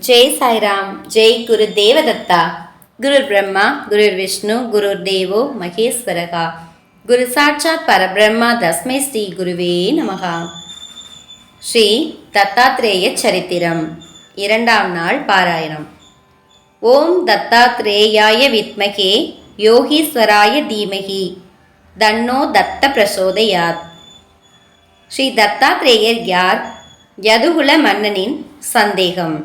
ஜெய் சாய்ராம். ஜெய் குரு தேவதத்தா. குரு பிரம்மா குரு விஷ்ணு குரு தேவோ மகேஸ்வரகா. குரு சாட்சாத் பரபிரம்மா தஸ்மை ஸ்ரீ குருவே நமகா. ஸ்ரீ தத்தாத்ரேய சரித்திரம் 2ஆம் நாள் பாராயணம். ஓம் தத்தாத்ரேயாய வித்மகே யோகீஸ்வராய தீமகி தன்னோ தத்த பிரசோதயாத். ஸ்ரீ தத்தாத்ரேயர் யார்? யதுகுல மன்னனின் சந்தேகம்.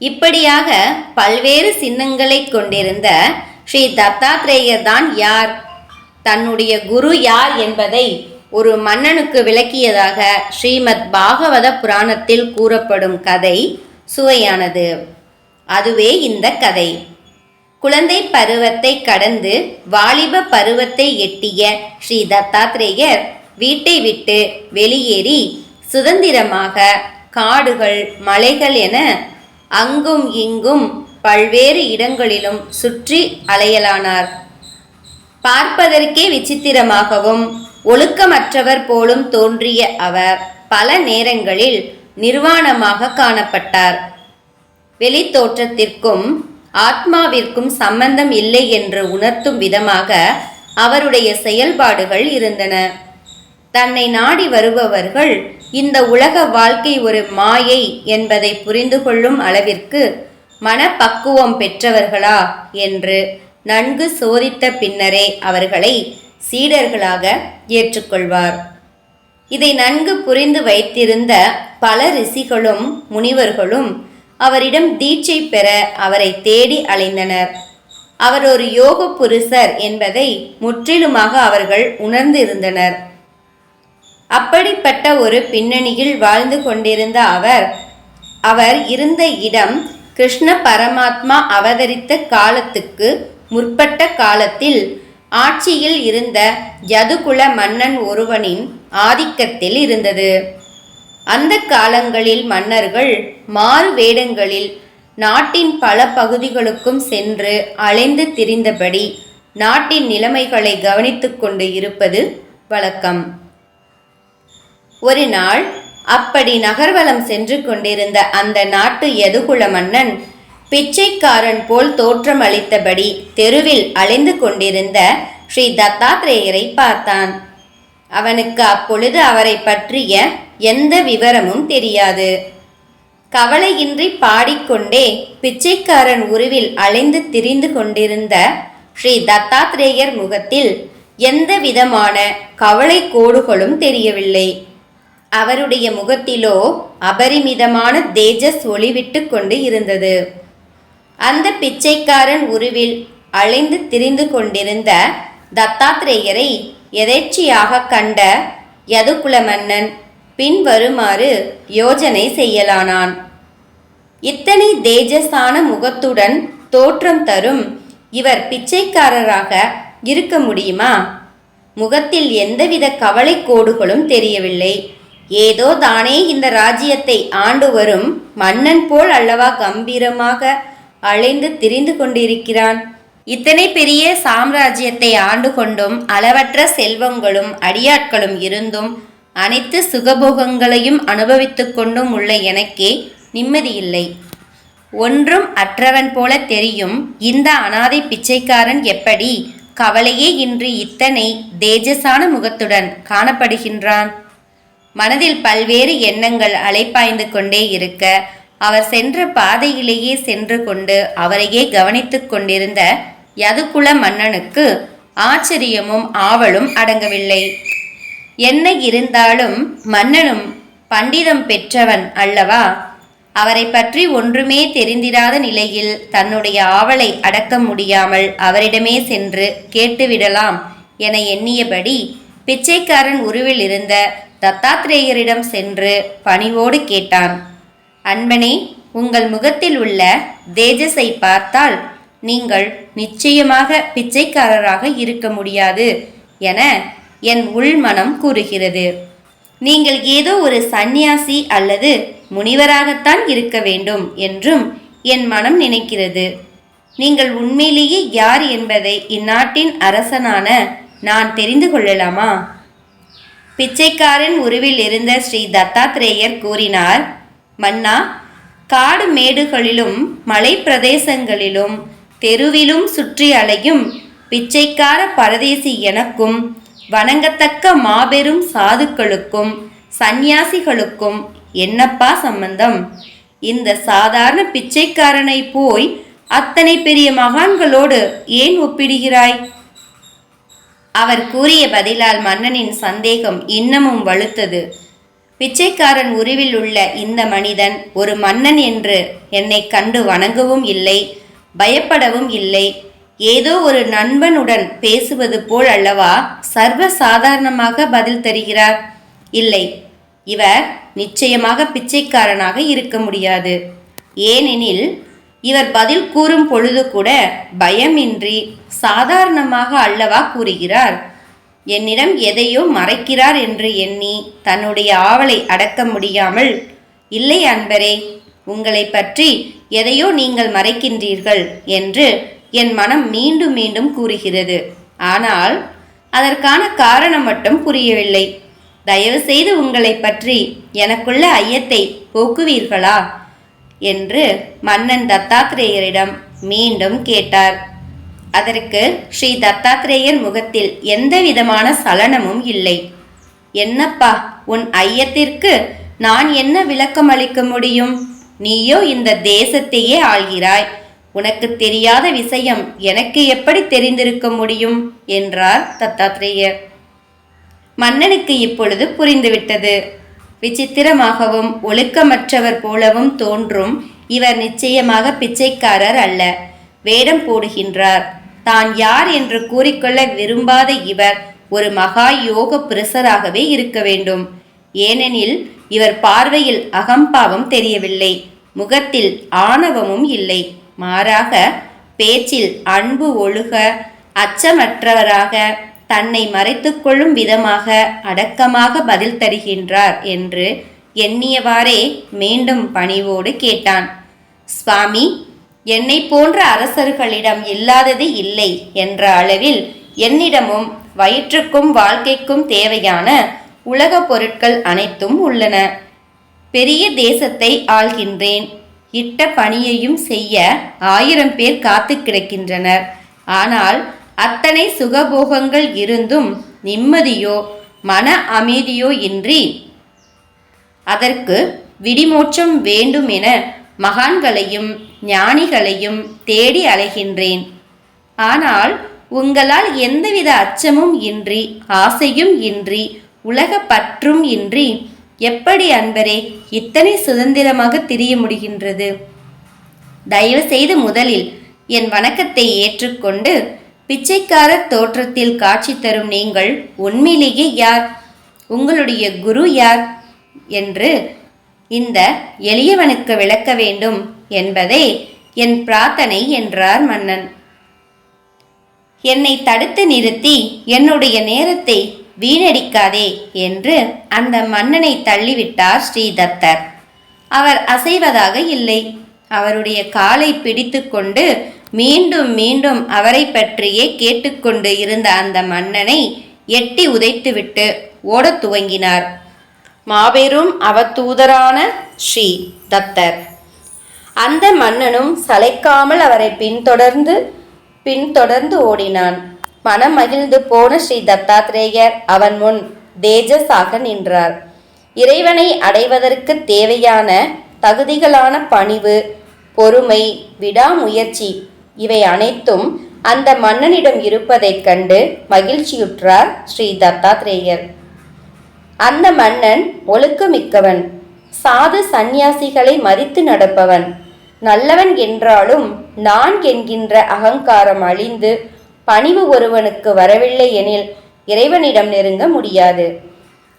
இப்படியாக பல்வேறு சின்னங்களை கொண்டிருந்த ஸ்ரீ தத்தாத்ரேயர் தான் யார், தன்னுடைய குரு யார் என்பதை ஒரு மன்னனுக்கு விளக்கியதாக ஸ்ரீமத் பாகவத புராணத்தில் கூறப்படும் கதை சுவையானது. அதுவே இந்த கதை. குழந்தை பருவத்தை கடந்து வாலிப பருவத்தை எட்டிய ஸ்ரீ தத்தாத்ரேயர் வீட்டை விட்டு வெளியேறி சுதந்திரமாக காடுகள் மலைகள் என அங்கும் இங்கும் பல்வேறு இடங்களிலும் சுற்றி அலையலானார். பார்ப்பதற்கே விசித்திரமாகவும் ஒழுக்கமற்றவர் போலும் தோன்றிய அவர் பல நேரங்களில் நிர்வாணமாக காணப்பட்டார். வெளி தோற்றத்திற்கும் ஆத்மாவிற்கும் சம்பந்தம் இல்லை என்று உணர்த்தும் விதமாக அவருடைய செயல்பாடுகள் இருந்தன. தன்னை நாடி வருபவர்கள் இந்த உலக வாழ்க்கை ஒரு மாயை என்பதை புரிந்து கொள்ளும் அளவிற்கு மனப்பக்குவம் பெற்றவர்களா என்று நன்கு சோதித்த பின்னரே அவர்களை சீடர்களாக ஏற்றுக்கொள்வார். இதை நன்கு புரிந்து வைத்திருந்த பல ரிஷிகளும் முனிவர்களும் அவரிடம் தீட்சை பெற அவரை தேடி அலைந்தனர். அவர் ஒரு யோக புருஷர் என்பதை முற்றிலுமாக அவர்கள் உணர்ந்திருந்தனர். அப்படிப்பட்ட ஒரு பின்னணியில் வாழ்ந்து கொண்டிருந்த அவர் இருந்த இடம் கிருஷ்ண பரமாத்மா அவதரித்த காலத்துக்கு முற்பட்ட காலத்தில் ஆட்சியில் இருந்த யதுகுல மன்னன் ஒருவனின் ஆதிக்கத்தில் இருந்தது. அந்த காலங்களில் மன்னர்கள் மாறு வேடங்களில் நாட்டின் பல பகுதிகளுக்கும் சென்று அலைந்து திரிந்தபடி நாட்டின் நிலைமைகளை கவனித்து கொண்டு இருப்பது வழக்கம். ஒரு நாள் அப்படி நகர்வலம் சென்று கொண்டிருந்த அந்த நாட்டு யதுகுல மன்னன் பிச்சைக்காரன் போல் தோற்றம் அளித்தபடி தெருவில் அலைந்து கொண்டிருந்த ஸ்ரீ தத்தாத்ரேயரை பார்த்தான். அவனுக்கு அப்பொழுது அவரை பற்றிய எந்த விவரமும் தெரியாது. கவலையின்றி பாடிக்கொண்டே பிச்சைக்காரன் உருவில் அலைந்து திரிந்து கொண்டிருந்த ஸ்ரீ தத்தாத்ரேயர் முகத்தில் எந்த விதமான கவலை கோடுகளும் தெரியவில்லை. அவருடைய முகத்திலோ அபரிமிதமான தேஜஸ் ஒளிவிட்டு கொண்டு இருந்தது. அந்த பிச்சைக்காரன் உருவில் அலைந்து திரிந்து கொண்டிருந்த தத்தாத்ரேயரை எதேச்சையாக கண்ட யதுகுல மன்னன் பின்வருமாறு யோசனை செய்யலானான். இத்தனை தேஜஸான முகத்துடன் தோற்றம் தரும் இவர் பிச்சைக்காரராக இருக்க முடியுமா? முகத்தில் எந்தவித கவலை கோடுகளும் தெரியவில்லை. ஏதோ தானே இந்த ராஜ்யத்தை ஆண்டு வரும் மன்னன் போல் அல்லவா கம்பீரமாக அலைந்து திரிந்து கொண்டிருக்கிறான். இத்தனை பெரிய சாம்ராஜ்யத்தை ஆண்டு கொண்டும் அளவற்ற செல்வங்களும் அடியாட்களும் இருந்தும் அனைத்து சுகபோகங்களையும் அனுபவித்து கொண்டும் உள்ள எனக்கே நிம்மதியில்லை. ஒன்றும் அற்றவன் போல தெரியும் இந்த அனாதை பிச்சைக்காரன் எப்படி கவலையே இன்றி இத்தனை தேஜஸான முகத்துடன் காணப்படுகின்றான்? மனதில் பல்வேறு எண்ணங்கள் அலைப்பாய்ந்து கொண்டே இருக்க அவர் சென்ற பாதையிலேயே சென்று கொண்டு அவரையே கவனித்து கொண்டிருந்த யதுகுல மன்னனுக்கு ஆச்சரியமும் ஆவலும் அடங்கவில்லை. என்ன இருந்தாலும் மன்னனும் பண்டிதம் பெற்றவன் அல்லவா? அவரை பற்றி ஒன்றுமே தெரிந்திராத நிலையில் தன்னுடைய ஆவலை அடக்க முடியாமல் அவரிடமே சென்று கேட்டுவிடலாம் என எண்ணியபடி பிச்சைக்காரன் உருவில் இருந்த தத்தாத்ரேயரிடம் சென்று பணிவோடு கேட்டான். அன்பனே, உங்கள் முகத்தில் உள்ள தேஜஸை பார்த்தால் நீங்கள் நிச்சயமாக பிச்சைக்காரராக இருக்க முடியாது என என் உள்மனம் கூறுகிறது. நீங்கள் ஏதோ ஒரு சந்நியாசி அல்லது முனிவராகத்தான் இருக்க வேண்டும் என்றும் என் மனம் நினைக்கிறது. நீங்கள் உண்மையிலேயே யார் என்பதை இந்நாட்டின் அரசனான நான் தெரிந்து கொள்ளலாமா? பிச்சைக்காரன் உருவில் இருந்த ஸ்ரீ தத்தாத்ரேயர் கூறினார். மன்னா, காடு மேடுகளிலும் மலை பிரதேசங்களிலும் தெருவிலும் சுற்றி அலையும் பிச்சைக்கார பரதேசி எனக்கும் வணங்கத்தக்க மாபெரும் சாதுக்களுக்கும் சந்நியாசிகளுக்கும் என்னப்பா சம்பந்தம்? இந்த சாதாரண பிச்சைக்காரனை போய் அத்தனை பெரிய மகான்களோடு ஏன் ஒப்பிடுகிறாய்? அவர் கூறிய பதிலால் மன்னனின் சந்தேகம் இன்னமும் வலுத்தது. பிச்சைக்காரன் உருவில் உள்ள இந்த மனிதன் ஒரு மன்னன் என்று என்னை கண்டு வணங்கவும் இல்லை, பயப்படவும் இல்லை. ஏதோ ஒரு நண்பனுடன் பேசுவது போல் அல்லவா சர்வ சாதாரணமாக பதில் தருகிறார். இல்லை, இவர் நிச்சயமாக பிச்சைக்காரனாக இருக்க முடியாது. ஏனெனில் இவர் பதில் கூறும் பொழுது கூட பயமின்றி சாதாரணமாக அல்லவா கூறுகிறார். என்னிடம் எதையோ மறைக்கிறார் என்று எண்ணி தன்னுடைய ஆவலை அடக்க முடியாமல், இல்லை அன்பரே, உங்களை பற்றி எதையோ நீங்கள் மறைக்கின்றீர்கள் என்று என் மனம் மீண்டும் மீண்டும் கூறுகிறது. ஆனால் அதற்கான காரணம் மட்டும் புரியவில்லை. தயவு செய்து உங்களை பற்றி எனக்குள்ள ஐயத்தை போக்குவீர்களா என்று மன்னன் தத்தாத்ரேயரிடம் மீண்டும் கேட்டார். அதற்கு ஸ்ரீ தத்தாத்ரேயர் முகத்தில் எந்த விதமான சலனமும் இல்லை. என்னப்பா, உன் ஐயத்திற்கு நான் என்ன விளக்கம் அளிக்க முடியும்? நீயோ இந்த தேசத்தையே ஆள்கிறாய். உனக்கு தெரியாத விஷயம் எனக்கு எப்படி தெரிந்திருக்க முடியும் என்றார் தத்தாத்ரேயர். மன்னனுக்கு இப்பொழுது புரிந்துவிட்டது. விசித்திரமாகவும் ஒழுக்கமற்றவர் போலவும் தோன்றும் இவர் நிச்சயமாக பிச்சைக்காரர் அல்ல, வேடம் போடுகின்றார். தான் யார் என்று கூறிக்கொள்ள விரும்பாத இவர் ஒரு மகா யோக புருஷராகவே இருக்க வேண்டும். ஏனெனில் இவர் பார்வையில் அகம்பாவம் தெரியவில்லை, முகத்தில் ஆணவமும் இல்லை. மாறாக பேச்சில் அன்பு ஒழுக அச்சமற்றவராக தன்னை மறைத்து கொள்ளும் விதமாக அடக்கமாக பதில் தருகின்றார் என்று எண்ணியவாறே மீண்டும் பணிவோடு கேட்டான். சுவாமி, என்னை போன்ற அரசர்களிடம் இல்லாதது இல்லை என்ற அளவில் என்னிடமும் வயிற்றுக்கும் வாழ்க்கைக்கும் தேவையான உலக பொருட்கள் அனைத்தும் உள்ளன. பெரிய தேசத்தை ஆள்கின்றேன். இட்ட பணியையும் செய்ய 1000 பேர் காத்து கிடக்கின்றனர். ஆனால் அத்தனை சுகபோகங்கள் இருந்தும் நிம்மதியோ மன அமைதியோ இன்றி அதற்கு விடிமோட்சம் வேண்டும் என மகான்களையும் ஞானிகளையும் தேடி அலைகின்றேன். ஆனால் உங்களால் எந்தவித அச்சமும் இன்றி ஆசையும் இன்றி உலக பற்றும் இன்றி எப்படி அன்பரே இத்தனை சுதந்திரமாக திரிய முடிகின்றது? தயவு செய்து முதலில் என் வணக்கத்தை ஏற்றுக்கொண்டு பிச்சைக்காரர் தோற்றத்தில் காட்சி தரும் நீங்கள் உண்மையிலேயே யார்? உங்களுடைய குரு யார் என்று இந்த எளியவனுக்கு விளக்க வேண்டும் என்பதே என் பிரார்த்தனை என்றார் மன்னன். என்னை தடுத்து நிறுத்தி என்னுடைய நேரத்தை வீணடிக்காதே என்று அந்த மன்னனை தள்ளிவிட்டார் ஸ்ரீதத்தர். அவர் அசைவதாக இல்லை. அவருடைய காலை பிடித்து கொண்டு மீண்டும் மீண்டும் அவரை பற்றியே கேட்டுக்கொண்டு இருந்த அந்த மன்னனை எட்டி உதைத்துவிட்டு ஓடத் துவங்கினார் மாபெரும் அவதூதரான ஸ்ரீ தத்தர். அந்த மன்னனும் சளைக்காமல் அவரை பின்தொடர்ந்து ஓடினான். மனம் மகிழ்ந்து போன ஸ்ரீ தத்தாத்ரேயர் அவன் முன் தேஜஸாக நின்றார். இறைவனை அடைவதற்கு தேவையான தகுதிகளான பணிவு, பொறுமை, விடாமுயற்சி இவை அனைத்தும் அந்த மன்னனிடம் இருப்பதைக் கண்டு மகிழ்ச்சியுற்றார் ஸ்ரீ தத்தாத்ரேயர். அந்த மன்னன் ஒழுக்கமிக்கவன், சாது சந்நியாசிகளை மதித்து நடப்பவன், நல்லவன் என்றாலும் நான் என்கின்ற அகங்காரம் அழிந்து பணிவு ஒருவனுக்கு வரவில்லை எனில் இறைவனிடம் நெருங்க முடியாது.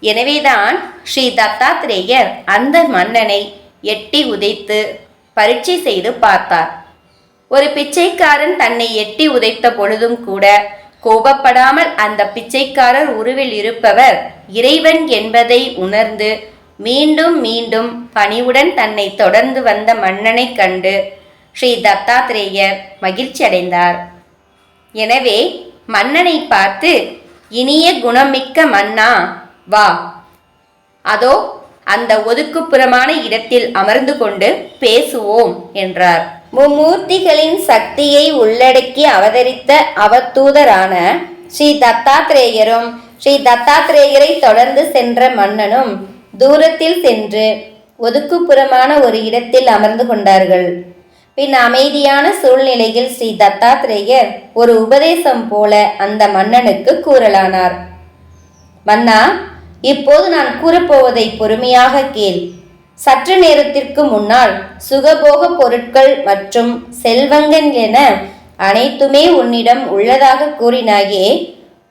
எனவேதான் ஸ்ரீ தத்தாத்ரேயர் அந்த மன்னனை எட்டி உதைத்து பரீட்சை செய்து பார்த்தார். ஒரு பிச்சைக்காரன் தன்னை எட்டி உதைத்த பொழுதும் கூட கோபப்படாமல் அந்த பிச்சைக்காரர் உருவில் இருப்பவர் இறைவன் என்பதை உணர்ந்து மீண்டும் மீண்டும் பணிவுடன் தன்னை தொடர்ந்து வந்த மன்னனை கண்டு ஸ்ரீ தத்தாத்ரேயர் மகிழ்ச்சி அடைந்தார். எனவே மன்னனை பார்த்து, இனிய குணமிக்க மன்னா, வா, அதோ அந்த ஒதுக்குப்புறமான இடத்தில் அமர்ந்து கொண்டு பேசுவோம் என்றார். மும்மூர்த்திகளின் சக்தியை உள்ளடக்கி அவதரித்த அவதூதரான ஸ்ரீ தத்தாத்ரேயரும் ஸ்ரீ தத்தாத்ரேயரை தொடர்ந்து சென்ற மன்னனும் தூரத்தில் சென்று ஒதுக்குப்புறமான ஒரு இடத்தில் அமர்ந்து கொண்டார்கள். பின் அமைதியான சூழ்நிலையில் ஸ்ரீ தத்தாத்ரேயர் ஒரு உபதேசம் போல அந்த மன்னனுக்கு கூறலானார். மன்னா, இப்போது நான் கூறப்போவதை பொறுமையாக கேள். சற்று நேரத்திற்கு முன்னால் சுகபோக பொருட்கள் மற்றும் செல்வங்கள் என அனைத்துமே உன்னிடம் உள்ளதாக கூறினாயே,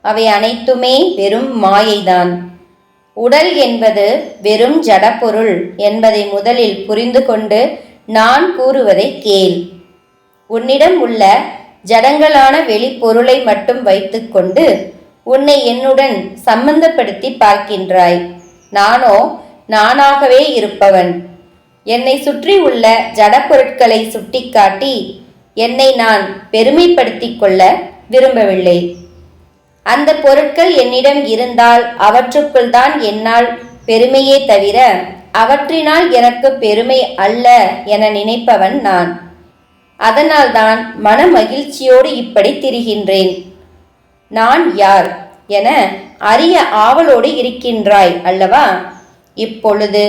அவை அனைத்துமே வெறும் மாயைதான். உடல் என்பது வெறும் ஜடப்பொருள் என்பதை முதலில் புரிந்து கொண்டு நான் கூறுவதை கேள். உன்னிடம் உள்ள ஜடங்களான வெளிப்பொருளை மட்டும் வைத்துக்கொண்டு உன்னை என்னுடன் சம்பந்தப்படுத்தி பார்க்கின்றாய். நானோ நானாகவே இருப்பவன். என்னை சுற்றி உள்ள ஜடப்பொருட்களை சுட்டிக்காட்டி என்னை நான் பெருமைப்படுத்திக் கொள்ள விரும்பவில்லை. அந்த பொருட்கள் என்னிடம் இருந்தால் அவற்றுக்குள் தான் என்னால் பெருமையே தவிர அவற்றினால் எனக்கு பெருமை அல்ல என நினைப்பவன் நான். அதனால்தான் மன மகிழ்ச்சியோடு இப்படி திரிகின்றேன். நான் யார் என அறிய ஆவலோடு இருக்கின்றாய் அல்லவா? இப்பொழுது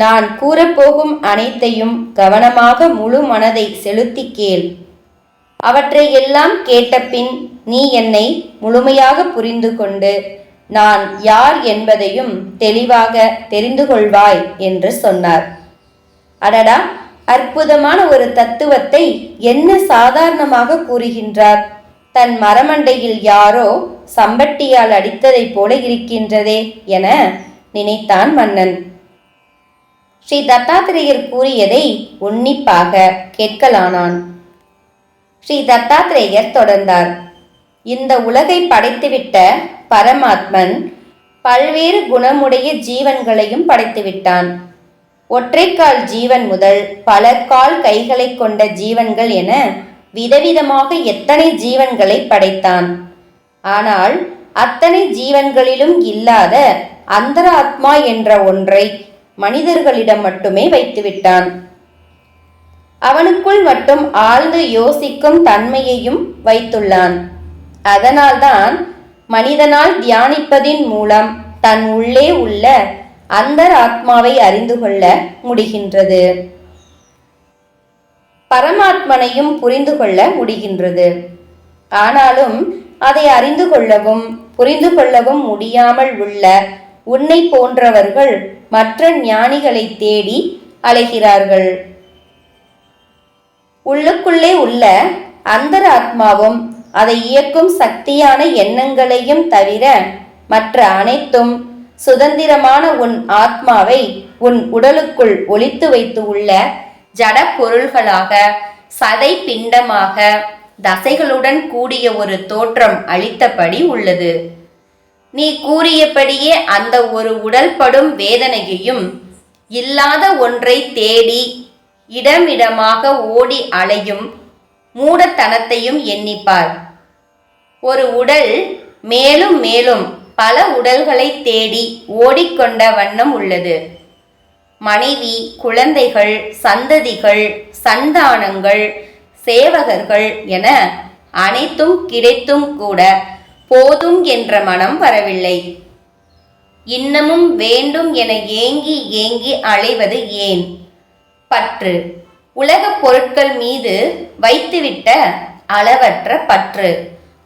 நான் கூறப்போகும் அனைத்தையும் கவனமாக முழு மனதை செலுத்தி கேள். அவற்றை எல்லாம் கேட்டபின் நீ என்னை முழுமையாக புரிந்து கொண்டு நான் யார் என்பதையும் தெளிவாக தெரிந்து கொள்வாய் என்று சொன்னார். அடடா, அற்புதமான ஒரு தத்துவத்தை என்ன சாதாரணமாக கூறுகின்றார். தன் மரமண்டையில் யாரோ சம்பட்டியால் அடித்ததை போல இருக்கின்றதே என நினைத்தான் மன்னன். ஸ்ரீ தத்தாத்திரேயர் கூறியதை உன்னிப்பாக கேட்கலானான். ஸ்ரீ தத்தாத்திரேயர் தொடர்ந்தார். இந்த உலகை படைத்துவிட்ட பரமாத்மன் பல்வேறு குணமுடைய ஜீவன்களையும் படைத்துவிட்டான். ஒற்றைக்கால் ஜீவன் முதல் பல கால் கைகளை கொண்ட ஜீவன்கள் என விதவிதமாக எத்தனை ஜீவன்களை படைத்தான். ஆனால் அத்தனை ஜீவன்களிலும் இல்லாத அந்தராத்மா என்ற ஒன்றை மனிதர்களிடம் மட்டுமே வைத்துவிட்டான். அவனுக்குள் மட்டும் ஆழ்ந்து யோசிக்கும் தன்மையையும் வைத்துள்ளான். அதனால்தான் மனிதனால் தியானிப்பதின் மூலம் தன் உள்ளே உள்ள அந்தராத்மாவை அறிந்து கொள்ள முடிகின்றது. பரமாத்மனையும் புரிந்து கொள்ள முடிகின்றது. ஆனாலும் அதை அறிந்து கொள்ளவும் புரிந்து கொள்ளவும் முடியாமல் உள்ள உன்னை போன்றவர்கள் மற்ற ஞானிகளை தேடி அலைகிறார்கள். உள்ளுக்குள்ளே உள்ள அந்தராத்மாவும் அதை இயக்கும் சக்தியான எண்ணங்களையும் தவிர மற்ற அனைத்தும் சுதந்திரமான உன் ஆத்மாவை உன் உடலுக்குள் ஒளித்து வைத்து உள்ள ஜட பொருள்களாக சதை பிண்டமாக தசைகளுடன் கூடிய ஒரு தோற்றம் அளித்தபடி உள்ளது. நீ கூறியபடியே அந்த ஒரு உடல் படும் வேதனையையும் இல்லாத ஒன்றை தேடி இடமிடமாக ஓடி அலையும் மூடத்தனத்தையும் எண்ணிப்பார். ஒரு உடல் மேலும் மேலும் பல உடல்களை தேடி ஓடிக்கொண்ட வண்ணம் உள்ளது. மனைவி, குழந்தைகள், சந்ததிகள், சந்தானங்கள், சேவகர்கள் என அனைத்தும் கிடைத்தும் கூட போதும் என்ற மனம் வரவில்லை. இன்னமும் வேண்டும் என ஏங்கி ஏங்கி அலைவது ஏன்? பற்று, உலகப் பொருட்கள் மீது வைத்துவிட்ட அளவற்ற பற்று,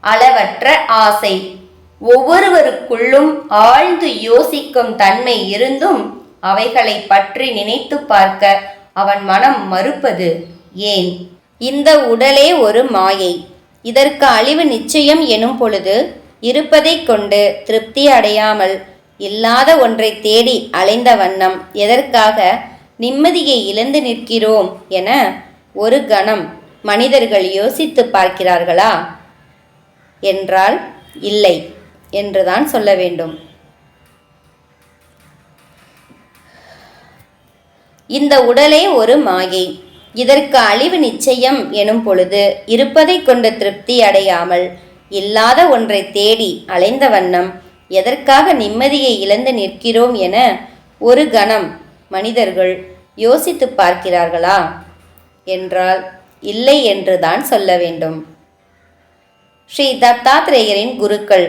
அளவற்ற ஆசை. ஒவ்வொருவருக்குள்ளும் ஆழ்ந்து யோசிக்கும் தன்மை இருந்தும் அவைகளை பற்றி நினைத்து பார்க்க அவன் மனம் மறுப்பது ஏன்? இந்த உடலே ஒரு மாயை. இதற்கு அழிவு நிச்சயம் எனும் பொழுது இருப்பதை கொண்டு திருப்தி அடையாமல் இல்லாத ஒன்றை தேடி அலைந்த வண்ணம் எதற்காக நிம்மதியை இழந்து நிற்கிறோம் என ஒரு கணம் மனிதர்கள் யோசித்து பார்க்கிறார்களா என்றால் இல்லை என்றுதான் சொல்ல வேண்டும். இந்த உடலே ஒரு மாயை. இதற்கு அழிவு நிச்சயம் எனும் பொழுது இருப்பதை கொண்டு திருப்தி அடையாமல் இல்லாத ஒன்றை தேடி அலைந்த வண்ணம் எதற்காக நிம்மதியை இழந்து நிற்கிறோம் என ஒரு கணம் மனிதர்கள் யோசித்து பார்க்கிறார்களா என்றால் இல்லை என்றுதான் சொல்ல வேண்டும். ஸ்ரீ தத்தாத்ரேயரின் குருக்கள்.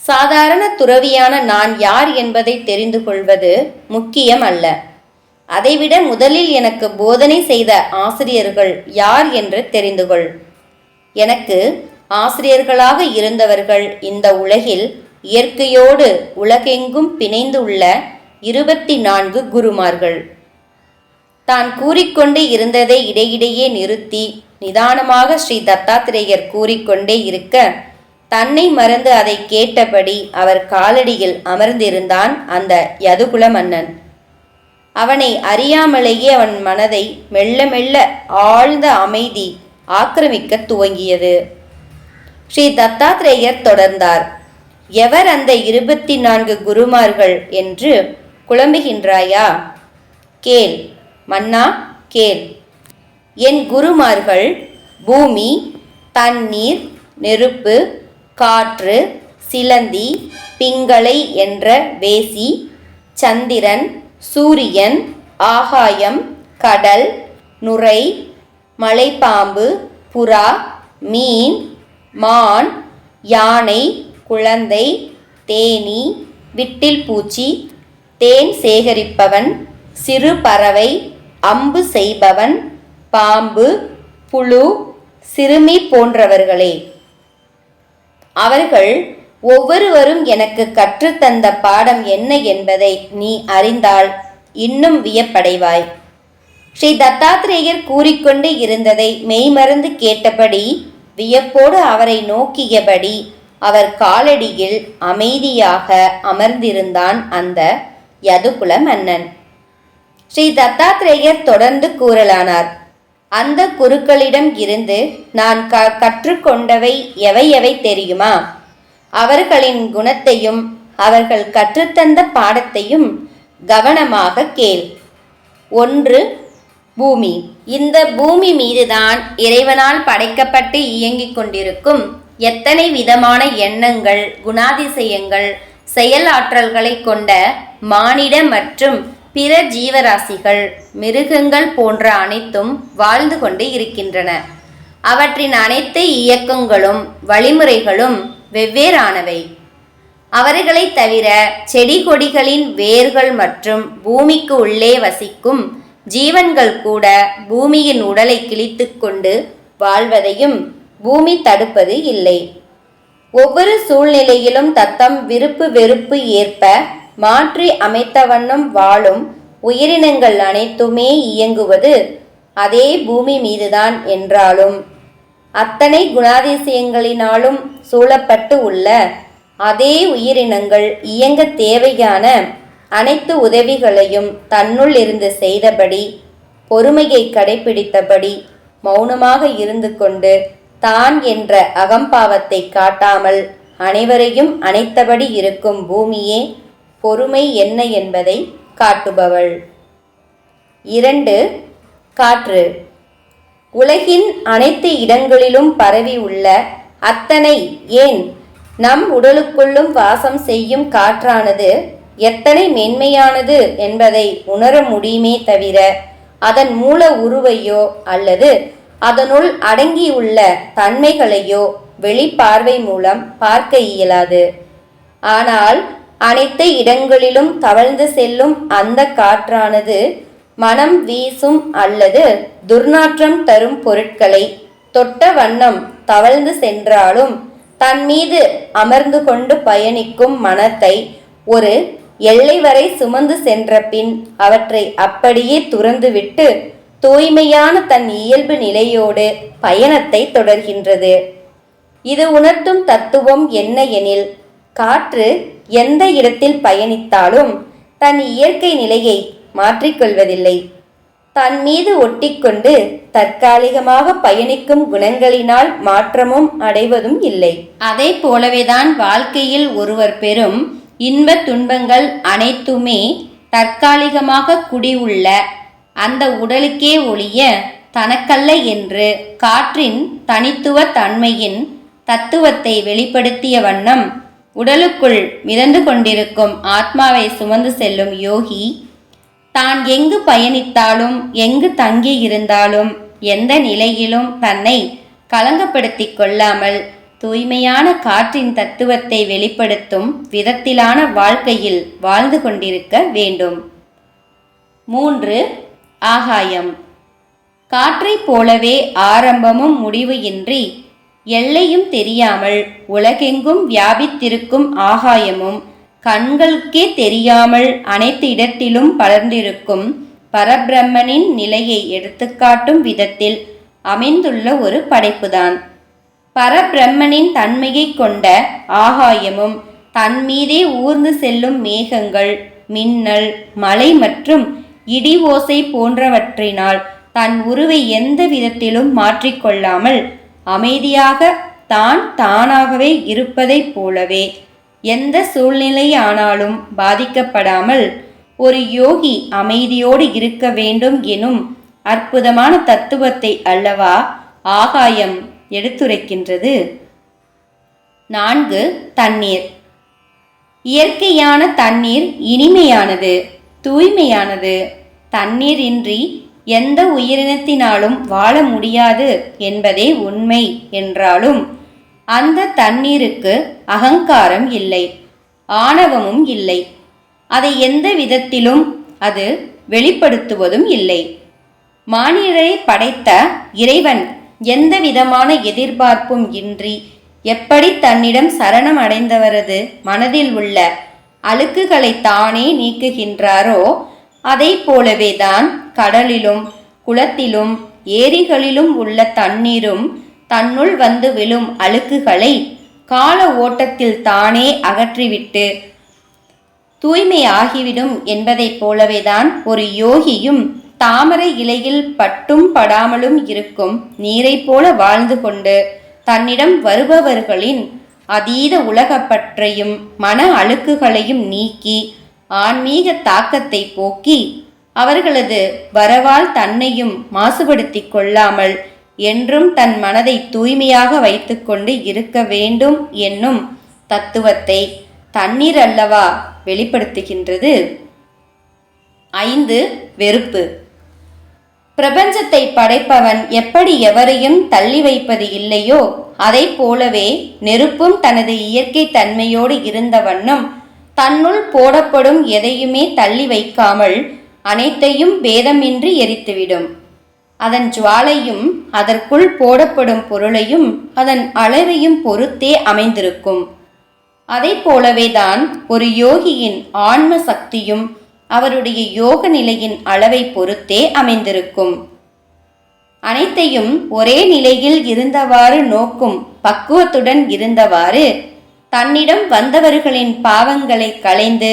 சாதாரண துறவியான நான் யார் என்பதை தெரிந்து கொள்வது முக்கியம் அல்ல. அதைவிட முதலில் எனக்கு போதனை செய்த ஆசிரியர்கள் யார் என்று தெரிந்து கொள். எனக்கு ஆசிரியர்களாக இருந்தவர்கள் இந்த உலகில் இயற்கையோடு உலகெங்கும் பிணைந்து உள்ள 24 குருமார்கள். தான் கூறிக்கொண்டே இருந்ததை இடையிடையே நிறுத்தி நிதானமாக ஸ்ரீ தத்தாத்திரேயர் கூறிக்கொண்டே இருக்க தன்னை மறந்து அதை கேட்டபடி அவர் காலடியில் அமர்ந்திருந்தான் அந்த யதுகுல மன்னன். அவனை அறியாமலேயே அவன் மனதை மெல்ல மெல்ல ஆழ்ந்த அமைதி ஆக்கிரமிக்க துவங்கியது. ஸ்ரீ தத்தாத்திரேயர் தொடர்ந்தார். எவர் அந்த 24 குருமார்கள் என்று குழம்புகின்றாயா? கேள் மன்னா, கேள். என் குருமார்கள் பூமி, தண்ணீர், நெருப்பு, காற்று, சிலந்தி, பிங்களை என்ற வேசி, சந்திரன், சூரியன், ஆகாயம், கடல், நுரை, மலைப்பாம்பு, புறா, மீன், மான், யானை, குழந்தை, தேனீ, விட்டில் பூச்சி, தேன் சேகரிப்பவன், சிறு பறவை, அம்பு செய்பவன், பாம்பு, புழு, சிறுமி போன்றவர்களே. அவர்கள் ஒவ்வொருவரும் எனக்கு கற்றுத்தந்த பாடம் என்ன என்பதை நீ அறிந்தால் இன்னும் வியப்படைவாய். ஸ்ரீ தத்தாத்திரேயர் கூறிக்கொண்டு இருந்ததை மெய்மறந்து கேட்டபடி வியப்போடு அவரை நோக்கியபடி அவர் காலடியில் அமைதியாக அமர்ந்திருந்தான் அந்த யதுகுல மன்னன். ஸ்ரீ தத்தாத்திரேயர் தொடர்ந்து கூறலானார். அந்த குருக்களிடம் இருந்து நான் கற்றுக்கொண்டவை எவை எவை தெரியுமா? அவர்களின் குணத்தையும் அவர்கள் கற்றுத்தந்த பாடத்தையும் கவனமாக கேள். 1. பூமி. இந்த பூமி மீதுதான் இறைவனால் படைக்கப்பட்டு இயங்கிக் கொண்டிருக்கும் எத்தனை விதமான எண்ணங்கள், குணாதிசயங்கள், செயலாற்றல்களை கொண்ட மானிட மற்றும் பிற ஜீவராசிகள், மிருகங்கள் போன்ற அனைத்தும் வாழ்ந்து கொண்டு இருக்கின்றன. அவற்றின் அனைத்து இயக்கங்களும் வழிமுறைகளும் வெவ்வேறானவை. அவர்களை தவிர செடி கொடிகளின் வேர்கள் மற்றும் பூமிக்கு உள்ளே வசிக்கும் ஜீவன்கள் கூட பூமியின் உடலை கிழித்து கொண்டு வாழ்வதையும் பூமி தடுப்பது இல்லை. ஒவ்வொரு சூழ்நிலையிலும் தத்தம் விருப்பு வெறுப்பு ஏற்ப மாற்றி அமைத்த வண்ணம் வாழும் உயிரினங்கள் அனைத்துமே இயங்குவது அதே பூமி மீதுதான் என்றாலும் அத்தனை குணாதிசயங்களினாலும் சூழப்பட்டு உள்ள அதே உயிரினங்கள் இயங்க தேவையான அனைத்து உதவிகளையும் தன்னுள் இருந்து செய்தபடி, பொறுமையை கடைபிடித்தபடி, மௌனமாக இருந்து கொண்டு தான் என்ற அகம்பாவத்தை காட்டாமல் அனைவரையும் அணைத்தபடி இருக்கும் பூமியே பொறுமை என்ன என்பதை காட்டுபவள். 2. காற்று. உலகின் அனைத்து இடங்களிலும் பரவி உள்ள அத்தனை, ஏன் நம் உடலுக்குள்ளும் வாசம் செய்யும் காற்றானது எத்தனை மென்மையானது என்பதை உணர முடியுமே தவிர அதன் மூல உருவையோ அல்லது அதனுள் அடங்கியுள்ள தன்மைகளையோ வெளிப்பார்வை மூலம் பார்க்க இயலாது. ஆனால் அனைத்து இடங்களிலும் தவழ்ந்து செல்லும் அந்த காற்றானது மனம் வீசும் அல்லது துர்நாற்றம் தரும் பொருட்களை தொட்ட வண்ணம் தவழ்ந்து சென்றாலும் தன் மீது அமர்ந்து கொண்டு பயணிக்கும் மனத்தை ஒரு எல்லை வரை சுமந்து சென்ற பின் அவற்றை அப்படியே துறந்துவிட்டு தூய்மையான தன் இயல்பு நிலையோடு பயணத்தை தொடர்கின்றது. இது உணர்த்தும் தத்துவம் என்ன எனில், காற்று எந்த இடத்தில் பயணித்தாலும் தன் இயற்கை நிலையை மாற்றிக்கொள்வதில்லை. தன் மீது ஒட்டிக்கொண்டு தற்காலிகமாக பயணிக்கும் குணங்களினால் மாற்றமும் அடைவதும் இல்லை. அதை போலவேதான் வாழ்க்கையில் ஒருவர் பெறும் இன்ப துன்பங்கள் அனைத்துமே தற்காலிகமாக குடியுள்ள அந்த உடலுக்கே ஒழிய தனக்கல்ல என்று காற்றின் தனித்துவ தன்மையின் தத்துவத்தை வெளிப்படுத்திய வண்ணம் உடலுக்குள் மிதந்து கொண்டிருக்கும் ஆத்மாவை சுமந்து செல்லும் யோகி தான் எங்கு பயணித்தாலும் எங்கு தங்கி இருந்தாலும் எந்த நிலையிலும் தன்னை களங்கப்படுத்திக் கொள்ளாமல் தூய்மையான காற்றின் தத்துவத்தை வெளிப்படுத்தும் விதத்திலான வாழ்க்கையில் வாழ்ந்து கொண்டிருக்க வேண்டும். 3. ஆகாயம். காற்றைப் போலவே ஆரம்பமும் முடிவு இன்றி எல்லையும் தெரியாமல் உலகெங்கும் வியாபித்திருக்கும் ஆகாயமும் கண்களுக்கே தெரியாமல் அனைத்து இடத்திலும் படர்ந்திருக்கும் பரபிரம்மனின் நிலையை எடுத்துக்காட்டும் விதத்தில் அமைந்துள்ள ஒரு படைப்புதான். பரபிரம்மனின் தன்மையை கொண்ட ஆகாயமும் தன்மீதே ஊர்ந்து செல்லும் மேகங்கள், மின்னல், மழை மற்றும் இடி ஓசை போன்றவற்றினால் தன் உருவை எந்த விதத்திலும் மாற்றிக்கொள்ளாமல் அமைதியாக தானாகவே இருப்பதைப் போலவே எந்த சூழ்நிலையானாலும் பாதிக்கப்படாமல் ஒரு யோகி அமைதியோடு இருக்க வேண்டும் எனும் அற்புதமான தத்துவத்தை அல்லவா ஆகாயம் எடுத்துரைக்கின்றது. 4. தண்ணீர். இயற்கையான தண்ணீர் இனிமையானது, தூய்மையானது. தண்ணீர் இன்றி எந்த உயிரினத்தினாலும் வாழ முடியாது என்பதே உண்மை என்றாலும் அந்த தண்ணீருக்கு அகங்காரம் இல்லை, ஆணவமும் இல்லை. அதை எந்த விதத்திலும் அது வெளிப்படுத்துவதும் இல்லை. மானிடரை படைத்த இறைவன் எந்த விதமான எதிர்பார்ப்பும் இன்றி எப்படி தன்னிடம் சரணம் அடைந்தவரது மனதில் உள்ள அழுக்குகளை தானே நீக்குகின்றாரோ அதை போலவேதான் கடலிலும் குளத்திலும் ஏரிகளிலும் உள்ள தண்ணீரும் தன்னுள் வந்து விழும் அழுக்குகளை கால ஓட்டத்தில் தானே அகற்றிவிட்டு தூய்மை ஆகிவிடும் என்பதைப் போலவேதான் ஒரு யோகியும் தாமரை இலையில் பட்டும் படாமலும் இருக்கும் நீரை போல வாழ்ந்து கொண்டு தன்னிடம் வருபவர்களின் அதீத உலகப்பற்றையும் மன அழுக்குகளையும் நீக்கி ஆன்மீக தாக்கத்தை போக்கி அவர்களது வரவால் தன்னையும் மாசுபடுத்தி கொள்ளாமல் என்றும் தன் மனதை தூய்மையாக வைத்துக்கொண்டு இருக்க வேண்டும் என்னும் தத்துவத்தை தண்ணீர் அல்லவா வெளிப்படுத்துகின்றது. 5. வெறுப்பு. பிரபஞ்சத்தை படைப்பவன் எப்படி எவரையும் தள்ளி வைப்பது இல்லையோ அதை போலவே நெருப்பும் தனது இயற்கை தன்மையோடு இருந்த வண்ணம் தன்னுள் போடப்படும் எதையுமே தள்ளி வைக்காமல் அனைத்தையும் பேதமின்றி எரித்துவிடும். அதன் ஜுவாலையும் அதற்குள் போடப்படும் பொருளையும் அதன் அளவையும் பொறுத்தே அமைந்திருக்கும். அதை போலவேதான் ஒரு யோகியின் ஆன்ம சக்தியும் அவருடைய யோக நிலையின் அளவை பொறுத்தே அமைந்திருக்கும். அனைத்தையும் ஒரே நிலையில் இருந்தவாறு நோக்கும் பக்குவத்துடன் இருந்தவாறு தன்னிடம் வந்தவர்களின் பாவங்களை களைந்து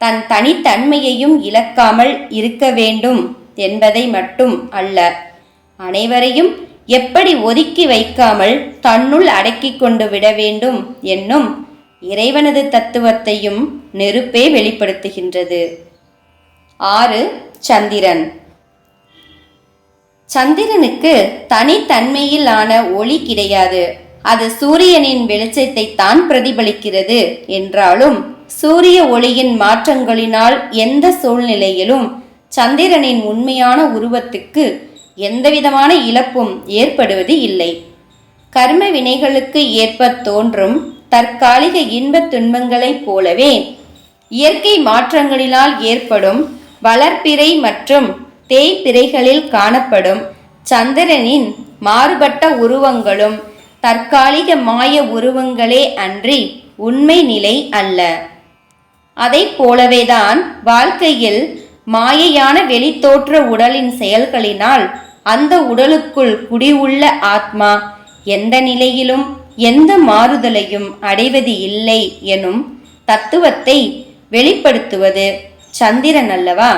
தன் தனித்தன்மையையும் இழக்காமல் இருக்க வேண்டும் என்பதை மட்டும் அல்ல, அனைவரையும் எப்படி ஒதுக்கி வைக்காமல் தன்னுள் அடக்கி கொண்டு விட வேண்டும் என்னும் இறைவனது தத்துவத்தையும் நெருப்பே வெளிப்படுத்துகின்றது. 6. சந்திரன். சந்திரனுக்கு தனித்தன்மையிலான ஒளி கிடையாது. அது சூரியனின் வெளிச்சத்தை தான் பிரதிபலிக்கிறது என்றாலும் சூரிய ஒளியின் மாற்றங்களினால் எந்த சூழ்நிலையிலும் சந்திரனின் உண்மையான உருவத்துக்கு எந்தவிதமான இழப்பும் ஏற்படுவது இல்லை. கர்ம வினைகளுக்கு ஏற்ப தோன்றும் தற்காலிக இன்பத் துன்பங்களைப் போலவே இயற்கை மாற்றங்களினால் ஏற்படும் வளர்ப்பிறை மற்றும் தேய்பிறைகளில் காணப்படும் சந்திரனின் மாறுபட்ட உருவங்களும் தற்காலிக மாய உருவங்களே அன்றி உண்மை நிலை அல்ல. அதை போலவேதான் வாழ்க்கையில் மாயையான வெளித்தோற்ற உடலின் செயல்களினால் அந்த உடலுக்குள் குடியுள்ள ஆத்மா எந்த நிலையிலும் எந்த மாறுதலையும் அடைவது இல்லை எனும் தத்துவத்தை வெளிப்படுத்துவது சந்திரன் அல்லவா.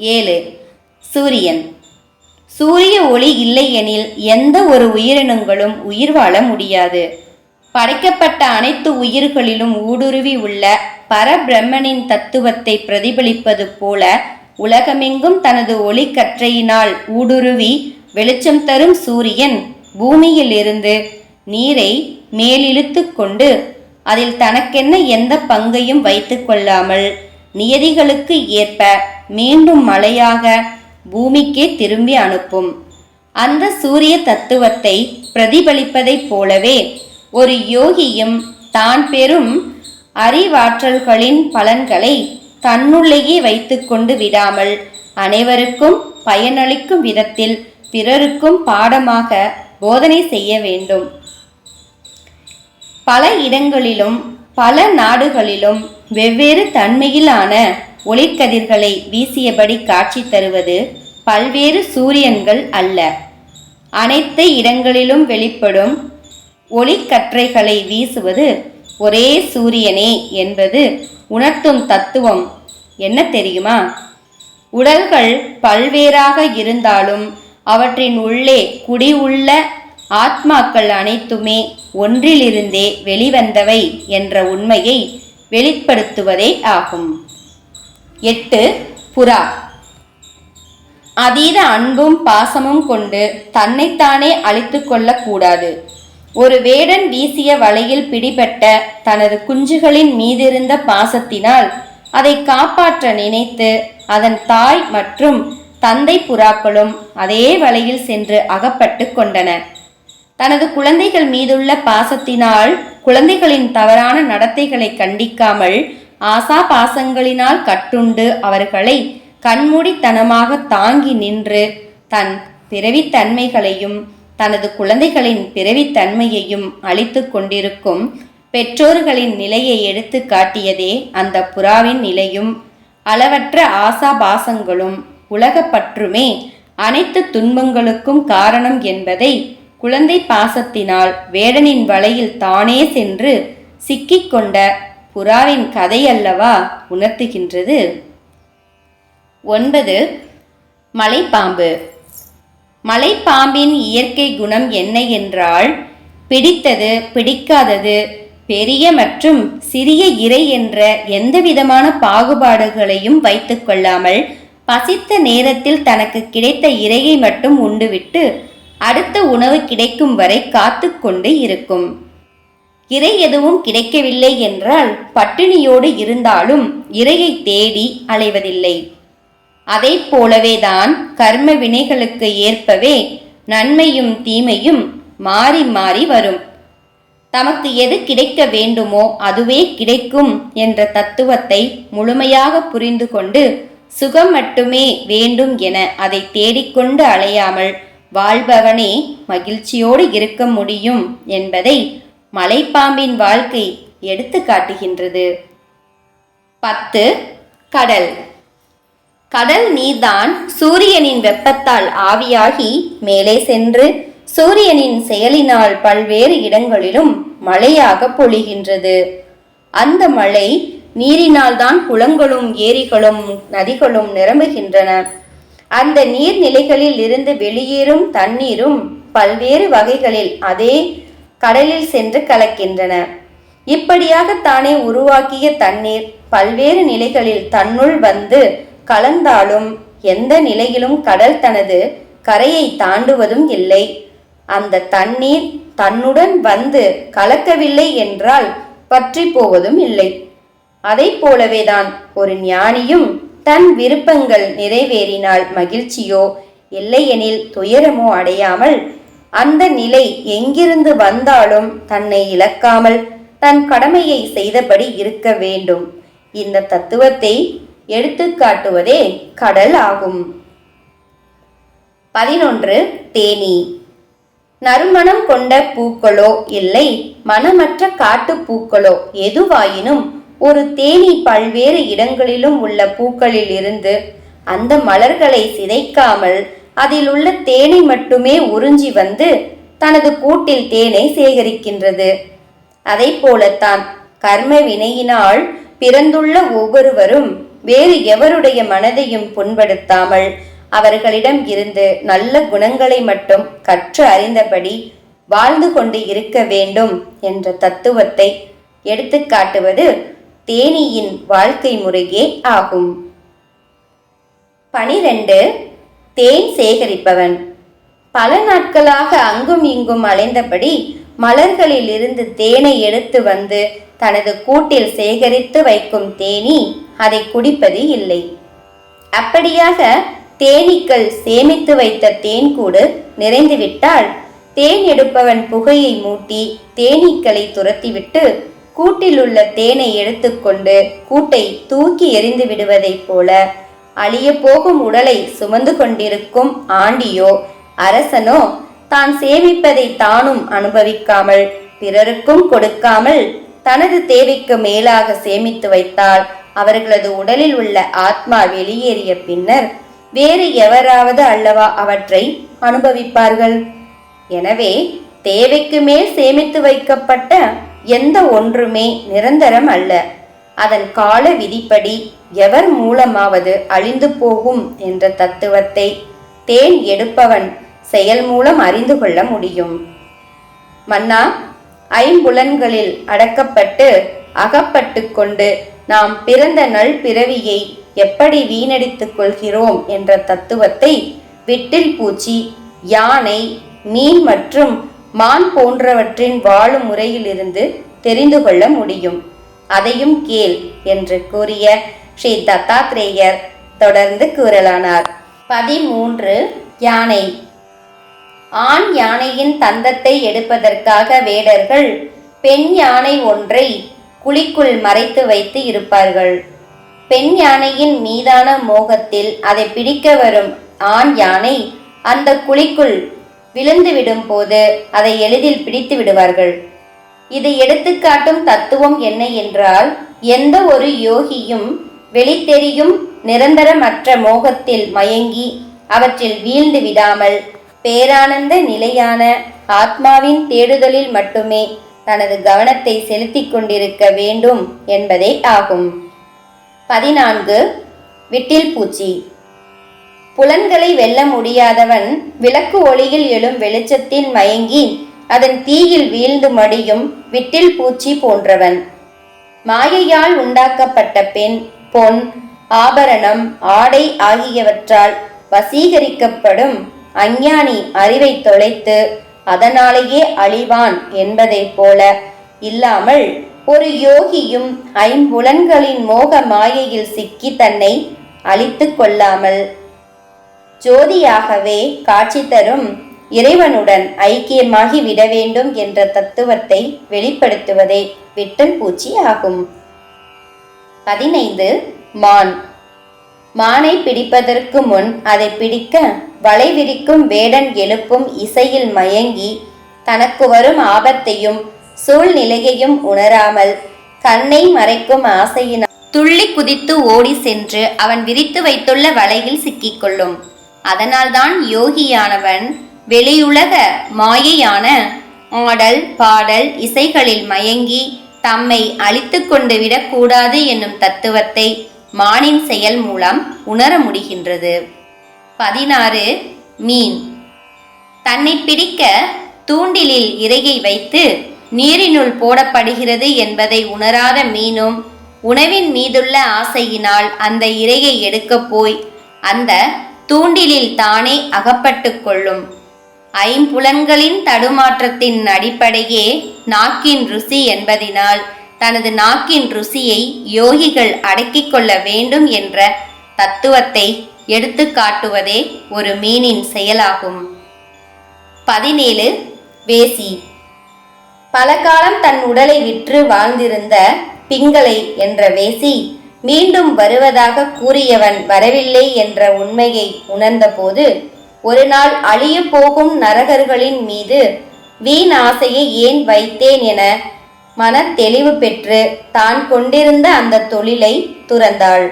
7. சூரியன். சூரிய ஒளி இல்லையெனில் எந்த ஒரு உயிரினங்களும் உயிர் வாழ முடியாது. படைக்கப்பட்ட அனைத்து உயிர்களிலும் ஊடுருவி உள்ள பரபிரம்மனின் தத்துவத்தை பிரதிபலிப்பது போல உலகமெங்கும் தனது ஒளி கற்றையினால் ஊடுருவி வெளிச்சம் தரும் சூரியன் பூமியில் இருந்து நீரை மேலிழுத்து கொண்டு அதில் தனக்கென்ன எந்த பங்கையும் வைத்து கொள்ளாமல் நியதிகளுக்கு ஏற்ப மீண்டும் மழையாக பூமிக்கே திரும்பி அனுப்பும். அந்த சூரிய தத்துவத்தை பிரதிபலிப்பதைப் போலவே ஒரு யோகியும் தான் பெறும் அறிவாற்றல்களின் பலன்களை தன்னுள்ளேயே வைத்துக்கொண்டு விடாமல் அனைவருக்கும் பயனளிக்கும் விதத்தில் பிறருக்கும் பாடமாக போதனை செய்ய வேண்டும். பல இடங்களிலும் பல நாடுகளிலும் வெவ்வேறு தன்மையிலான ஒளிக்கதிர்களை வீசியபடி காட்சி தருவது பல்வேறு சூரியன்கள் அல்ல, அனைத்து இடங்களிலும் வெளிப்படும் ஒளிக்கற்றைகளை வீசுவது ஒரே சூரியனே என்பது உணர்த்தும் தத்துவம் என்ன தெரியுமா? உடல்கள் பல்வேறாக இருந்தாலும் அவற்றின் உள்ளே குடியுள்ள ஆத்மாக்கள் அனைத்துமே ஒன்றிலிருந்தே வெளிவந்தவை என்ற உண்மையை வெளிப்படுத்துவதே ஆகும். 8. புறா. அதீத அன்பும் பாசமும் கொண்டு தன்னைத்தானே அழித்து கொள்ளக்கூடாது. ஒரு வேடன் வீசிய வலையில் பிடிபட்ட தனது குஞ்சுகளின் மீதிருந்த பாசத்தினால் அதை காப்பாற்ற நினைத்து அதன் தாய் மற்றும் தந்தை புறாக்களும் அதே வலையில் சென்று அகப்பட்டு கொண்டன. தனது குழந்தைகள் மீதுள்ள பாசத்தினால் குழந்தைகளின் தவறான நடத்தைகளை கண்டிக்காமல் ஆசா பாசங்களினால் கட்டுண்டு அவர்களை கண்மூடித்தனமாக தாங்கி நின்று தன் பிறவித்தன்மைகளையும் தனது குழந்தைகளின் பிறவித்தன்மையையும் அழித்து கொண்டிருக்கும் பெற்றோர்களின் நிலையை எடுத்து காட்டியதே அந்த புறாவின் நிலையும் அளவற்ற ஆசாபாசங்களும் உலகப்பற்றுமே அனைத்து துன்பங்களுக்கும் காரணம் என்பதை குழந்தை பாசத்தினால் வேடனின் வலையில் தானே சென்று சிக்கிக்கொண்ட புறாவின் கதையல்லவா உணர்த்துகின்றது. 9. மலைப்பாம்பு. மலைப்பாம்பின் இயற்கை குணம் என்ன என்றால், பிடித்தது பிடிக்காதது, பெரிய மற்றும் சிறிய இரை என்ற எந்தவிதமான பாகுபாடுகளையும் வைத்து கொள்ளாமல் பசித்த நேரத்தில் தனக்கு கிடைத்த இரையை மட்டும் உண்டுவிட்டு அடுத்த உணவு கிடைக்கும் வரை காத்து கொண்டு இருக்கும். இரை எதுவும் கிடைக்கவில்லை என்றால் பட்டினியோடு இருந்தாலும் இரையை தேடி அலைவதில்லை. அதை போலவேதான் கர்ம வினைகளுக்கு ஏற்பவே நன்மையும் தீமையும் மாறி மாறி வரும். தமக்கு எது கிடைக்க வேண்டுமோ அதுவே கிடைக்கும் என்ற தத்துவத்தை முழுமையாக புரிந்து கொண்டு சுகம் மட்டுமே வேண்டும் என அதை தேடிக்கொண்டு அலையாமல் வாழ்பவனே மகிழ்ச்சியோடு இருக்க முடியும் என்பதை மலைப்பாம்பின் வாழ்க்கை எடுத்து காட்டுகின்றது. 10. கடல். கடல் நீர்தான் சூரியனின் வெப்பத்தால் ஆவியாகி மேலே சென்று சூரியனின் செயலினால் பல்வேறு இடங்களிலும் மழையாக பொழிகின்றது. அந்த மழை நீரினால்தான் குளங்களும் ஏரிகளும் நதிகளும் நிரம்புகின்றன. அந்த நீர்நிலைகளில் இருந்து வெளியேறும் தண்ணீரும் பல்வேறு வகைகளில் அதே கடலில் சென்று கலக்கின்றன. இப்படியாக தானே உருவாக்கிய தண்ணீர் பல்வேறு நிலைகளில் தன்னுள் வந்து கலந்தாலும் எந்த நிலையிலும் கடல் தனது கரையை தாண்டுவதும் இல்லை. அந்த தண்ணீர் தன்னுடன் வந்து கலக்கவில்லை என்றால் பற்றி போவதும் இல்லை. அதை போலவேதான் ஒரு ஞானியும் தன் விருப்பங்கள் நிறைவேறினால் மகிழ்ச்சியோ இல்லையெனில் துயரமோ அடையாமல் அந்த நிலை எங்கிருந்து வந்தாலும் தன்னை இழக்காமல் தன் கடமையை செய்தபடி இருக்க வேண்டும். இந்த தத்துவத்தை எடுத்து காட்டுவதே கடல் ஆகும். 11. தேனீ. நறுமணம் கொண்ட பூக்களோ இல்லை மனமற்ற காட்டு பூக்களோ எதுவாயினும் ஒரு தேனீ பல்வேறு இடங்களிலும் உள்ள பூக்களில் இருந்து அந்த மலர்களை சிதைக்காமல் அதில் உள்ள தேனை மட்டுமே உறிஞ்சி வந்து தனது கூட்டில் தேனை சேகரிக்கின்றது. அதை போலத்தான் கர்ம வினையினால் பிறந்துள்ள ஒவ்வொருவரும் வேறு எவருடைய மனதையும் புண்படுத்தாமல் அவர்களிடம் இருந்து நல்ல குணங்களை மட்டும் கற்று அறிந்தபடி வாழ்ந்து கொண்டு இருக்க வேண்டும் என்ற தத்துவத்தை எடுத்து காட்டுவது தேனீயின் வாழ்க்கை முறையே ஆகும். 12. தேன் சேகரிப்பவன். பல நாட்களாக அங்கும் இங்கும் அலைந்தபடி மலர்களில் இருந்து தேனை எடுத்து வந்து தனது கூட்டில் சேகரித்து வைக்கும் தேனீ அதை குடிப்பது இல்லை. அப்படியாக தேனீக்கள் சேமித்து வைத்த தேன்கூடு நிறைந்துவிட்டால் தேன் எடுப்பவன் புகையை மூட்டி தேனீக்களை துரத்திவிட்டு கூட்டிலுள்ள தேனை எடுத்துக்கொண்டு கூட்டை தூக்கி எறிந்து விடுவதைப் போல அழிய போகும் உடலை சுமந்து கொண்டிருக்கும் ஆண்டியோ அரசனோ தான் சேமிப்பதை தானும் அனுபவிக்காமல் பிறருக்கும் கொடுக்காமல் தனது தேவைக்கு மேலாக சேமித்து வைத்தால் அவர்களது உடலில் உள்ள ஆத்மா வெளியேறிய பின்னர் வேறு எவராவது அல்லவா அவற்றை அனுபவிப்பார்கள். எனவே தேவைக்கு மேல் சேமித்து வைக்கப்பட்ட எந்த ஒன்றுமே நிரந்தரம் அல்ல. அதன் கால விதிப்படி எவர் மூலமாவது அழிந்து போகும் என்ற தத்துவத்தை தேன் எடுப்பவன் செயல் மூலம் அறிந்து கொள்ள முடியும். மன்னா, ஐம்புலன்களில் அடக்கப்பட்டு அகப்பட்டு கொண்டு நாம் பிறந்த நல் பிறவியை எப்படி வீணடித்துக் கொள்கிறோம் என்ற தத்துவத்தை விட்டில் பூச்சி, யானை, மீன் மற்றும் மான் போன்றவற்றின் வாழும் முறையிலிருந்து தெரிந்து கொள்ள முடியும். அதையும் கேள் என்று கூறிய ஸ்ரீ தத்தாத்ரேயர் தொடர்ந்து கூறலானார். 13. யானை. ஆண் யானையின் தந்தத்தை எடுப்பதற்காக வேடர்கள் பெண் யானை ஒன்றை குழிக்குள் மறைத்து வைத்து இருப்பார்கள். பெண் யானையின் மீதான மோகத்தில் அதை பிடிக்க வரும் ஆண் யானை அந்த குழிக்குள் விழுந்துவிடும் போது அதை எளிதில் பிடித்து விடுவார்கள். இது எடுத்துக்காட்டும் தத்துவம் என்ன என்றால், எந்த ஒரு யோகியும் வெளித்தெரியும் நிரந்தரமற்ற மோகத்தில் மயங்கி அவற்றில் வீழ்ந்து விடாமல் பேரானந்த நிலையான ஆத்மாவின் தேடுதலில் மட்டுமே தனது கவனத்தை செலுத்திக் கொண்டிருக்க வேண்டும் என்பதே ஆகும். 14. விட்டில் பூச்சி. புலன்களை வெல்ல முடியாதவன் விளக்கு ஒளியில் எழும் வெளிச்சத்தில் மயங்கி அதன் தீயில் வீழ்ந்து மடியும் விட்டில் பூச்சி போன்றவன். மாயையால் உண்டாக்கப்பட்ட பெண், பொன், ஆபரணம், ஆடை ஆகியவற்றால் வசீகரிக்கப்படும் அஞ்ஞானி அறிவை தொலைத்து அதனாலேயே அழிவான் என்பதைப் போல இல்லாமல் ஒரு யோகியும் ஐம்புலன்களின் மோக மாயையில் சிக்கி தன்னை அழித்து கொள்ளாமல் ஜோதியாகவே காட்சி தரும் இறைவனுடன் ஐக்கியமாகி விட வேண்டும் என்ற தத்துவத்தை வெளிப்படுத்துவதே விட்டல் பூச்சி ஆகும். 15. மான். மானை பிடிப்பதற்கு முன் அதை பிடிக்க வலை விரிக்கும் வேடன் எழுப்பும் இசையில் மயங்கி தனக்கு வரும் ஆபத்தையும் சூழ்நிலையையும் உணராமல் கண்ணை மறைக்கும் ஆசையினால் துள்ளி குதித்து ஓடி சென்று அவன் விரித்து வைத்துள்ள வலையில் சிக்கிக்கொள்ளும். அதனால்தான் யோகியானவன் வெளியுலக மாயையான ஆடல், பாடல், இசைகளில் மயங்கி தம்மை அழித்து கொண்டு விடக்கூடாது என்னும் தத்துவத்தை மானின் செயல் மூலம் உணர முடிகின்றது. 16. மீன். தன்னை பிடிக்க தூண்டிலில் இரையை வைத்து நீரினுள் போடப்படுகிறது என்பதை உணராத மீனும் உணவின் மீதுள்ள ஆசையினால் அந்த இரையை எடுக்கப் போய் அந்த தூண்டிலில் தானே அகப்பட்டு கொள்ளும். ஐம்புலன்களின் தடுமாற்றத்தின் அடிப்படையே நாக்கின் ருசி என்பதினால் தனது நாக்கின் ருசியை யோகிகள் அடக்கிக் கொள்ள வேண்டும் என்ற தத்துவத்தை எடுத்து காட்டுவதே ஒரு மீனின் செயலாகும். 17. வேசி. பல காலம் தன் உடலை விற்று வாழ்ந்திருந்த பிங்களை என்ற வேசி மீண்டும் வருவதாக கூறியவன் வரவில்லை என்ற உண்மையை உணர்ந்தபோது ஒரு நாள் அழிய போகும் நரகர்களின் மீது வீண் ஆசையை ஏன் வைத்தேன் என மன தெளிவு பெற்று தான் கொண்டிருந்த அந்த தொழிலை துறந்தாள்.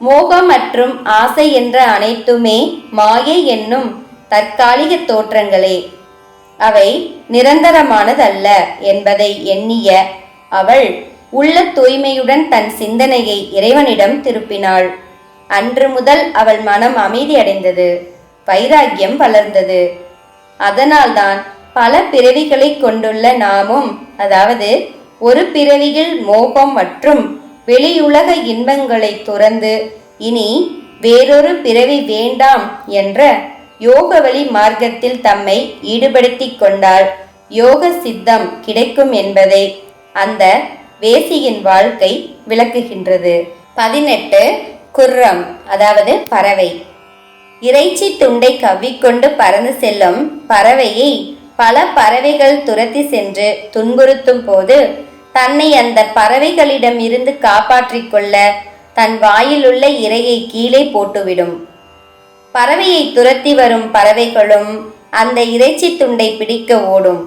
மோகம் மற்றும் ஆசை என்ற அனைத்துமே மாயை என்னும் தற்காலிக தோற்றங்களே, அவை நிரந்தரமானதல்ல என்பதை எண்ணிய அவள் உள்ள தூய்மையுடன் தன் சிந்தனையை இறைவனிடம் திருப்பினாள். அன்று முதல் அவள் மனம் அமைதியடைந்தது, வைராக்கியம் வளர்ந்தது. அதனால்தான் பல பிறவிகளை கொண்டுள்ள நாமும், அதாவது ஒரு பிறவியில் மோகம் மற்றும் வெளியுலக இன்பங்களை துறந்து இனி வேறொரு பிறவி வேண்டாம் என்ற யோக வழி மார்க்கத்தில் தம்மை ஈடுபடுத்திக் கொண்டால் யோக சித்தம் கிடைக்கும் என்பதை அந்த வேசியின் வாழ்க்கை விளக்குகின்றது. 18. குர்ரம், அதாவது பறவை. இறைச்சி துண்டை கவ்விக்கொண்டு பறந்து செல்லும் பறவையை பல பறவைகள் துரத்தி சென்று துன்புறுத்தும் போது தன்னை அந்த பறவைகளிடம் இருந்து காப்பாற்றிக் கொள்ள தன் வாயிலுள்ள இரையை கீழே போட்டுவிடும். பறவையை துரத்தி வரும் பறவைகளும் அந்த இறைச்சி துண்டை பிடிக்க ஓடும்.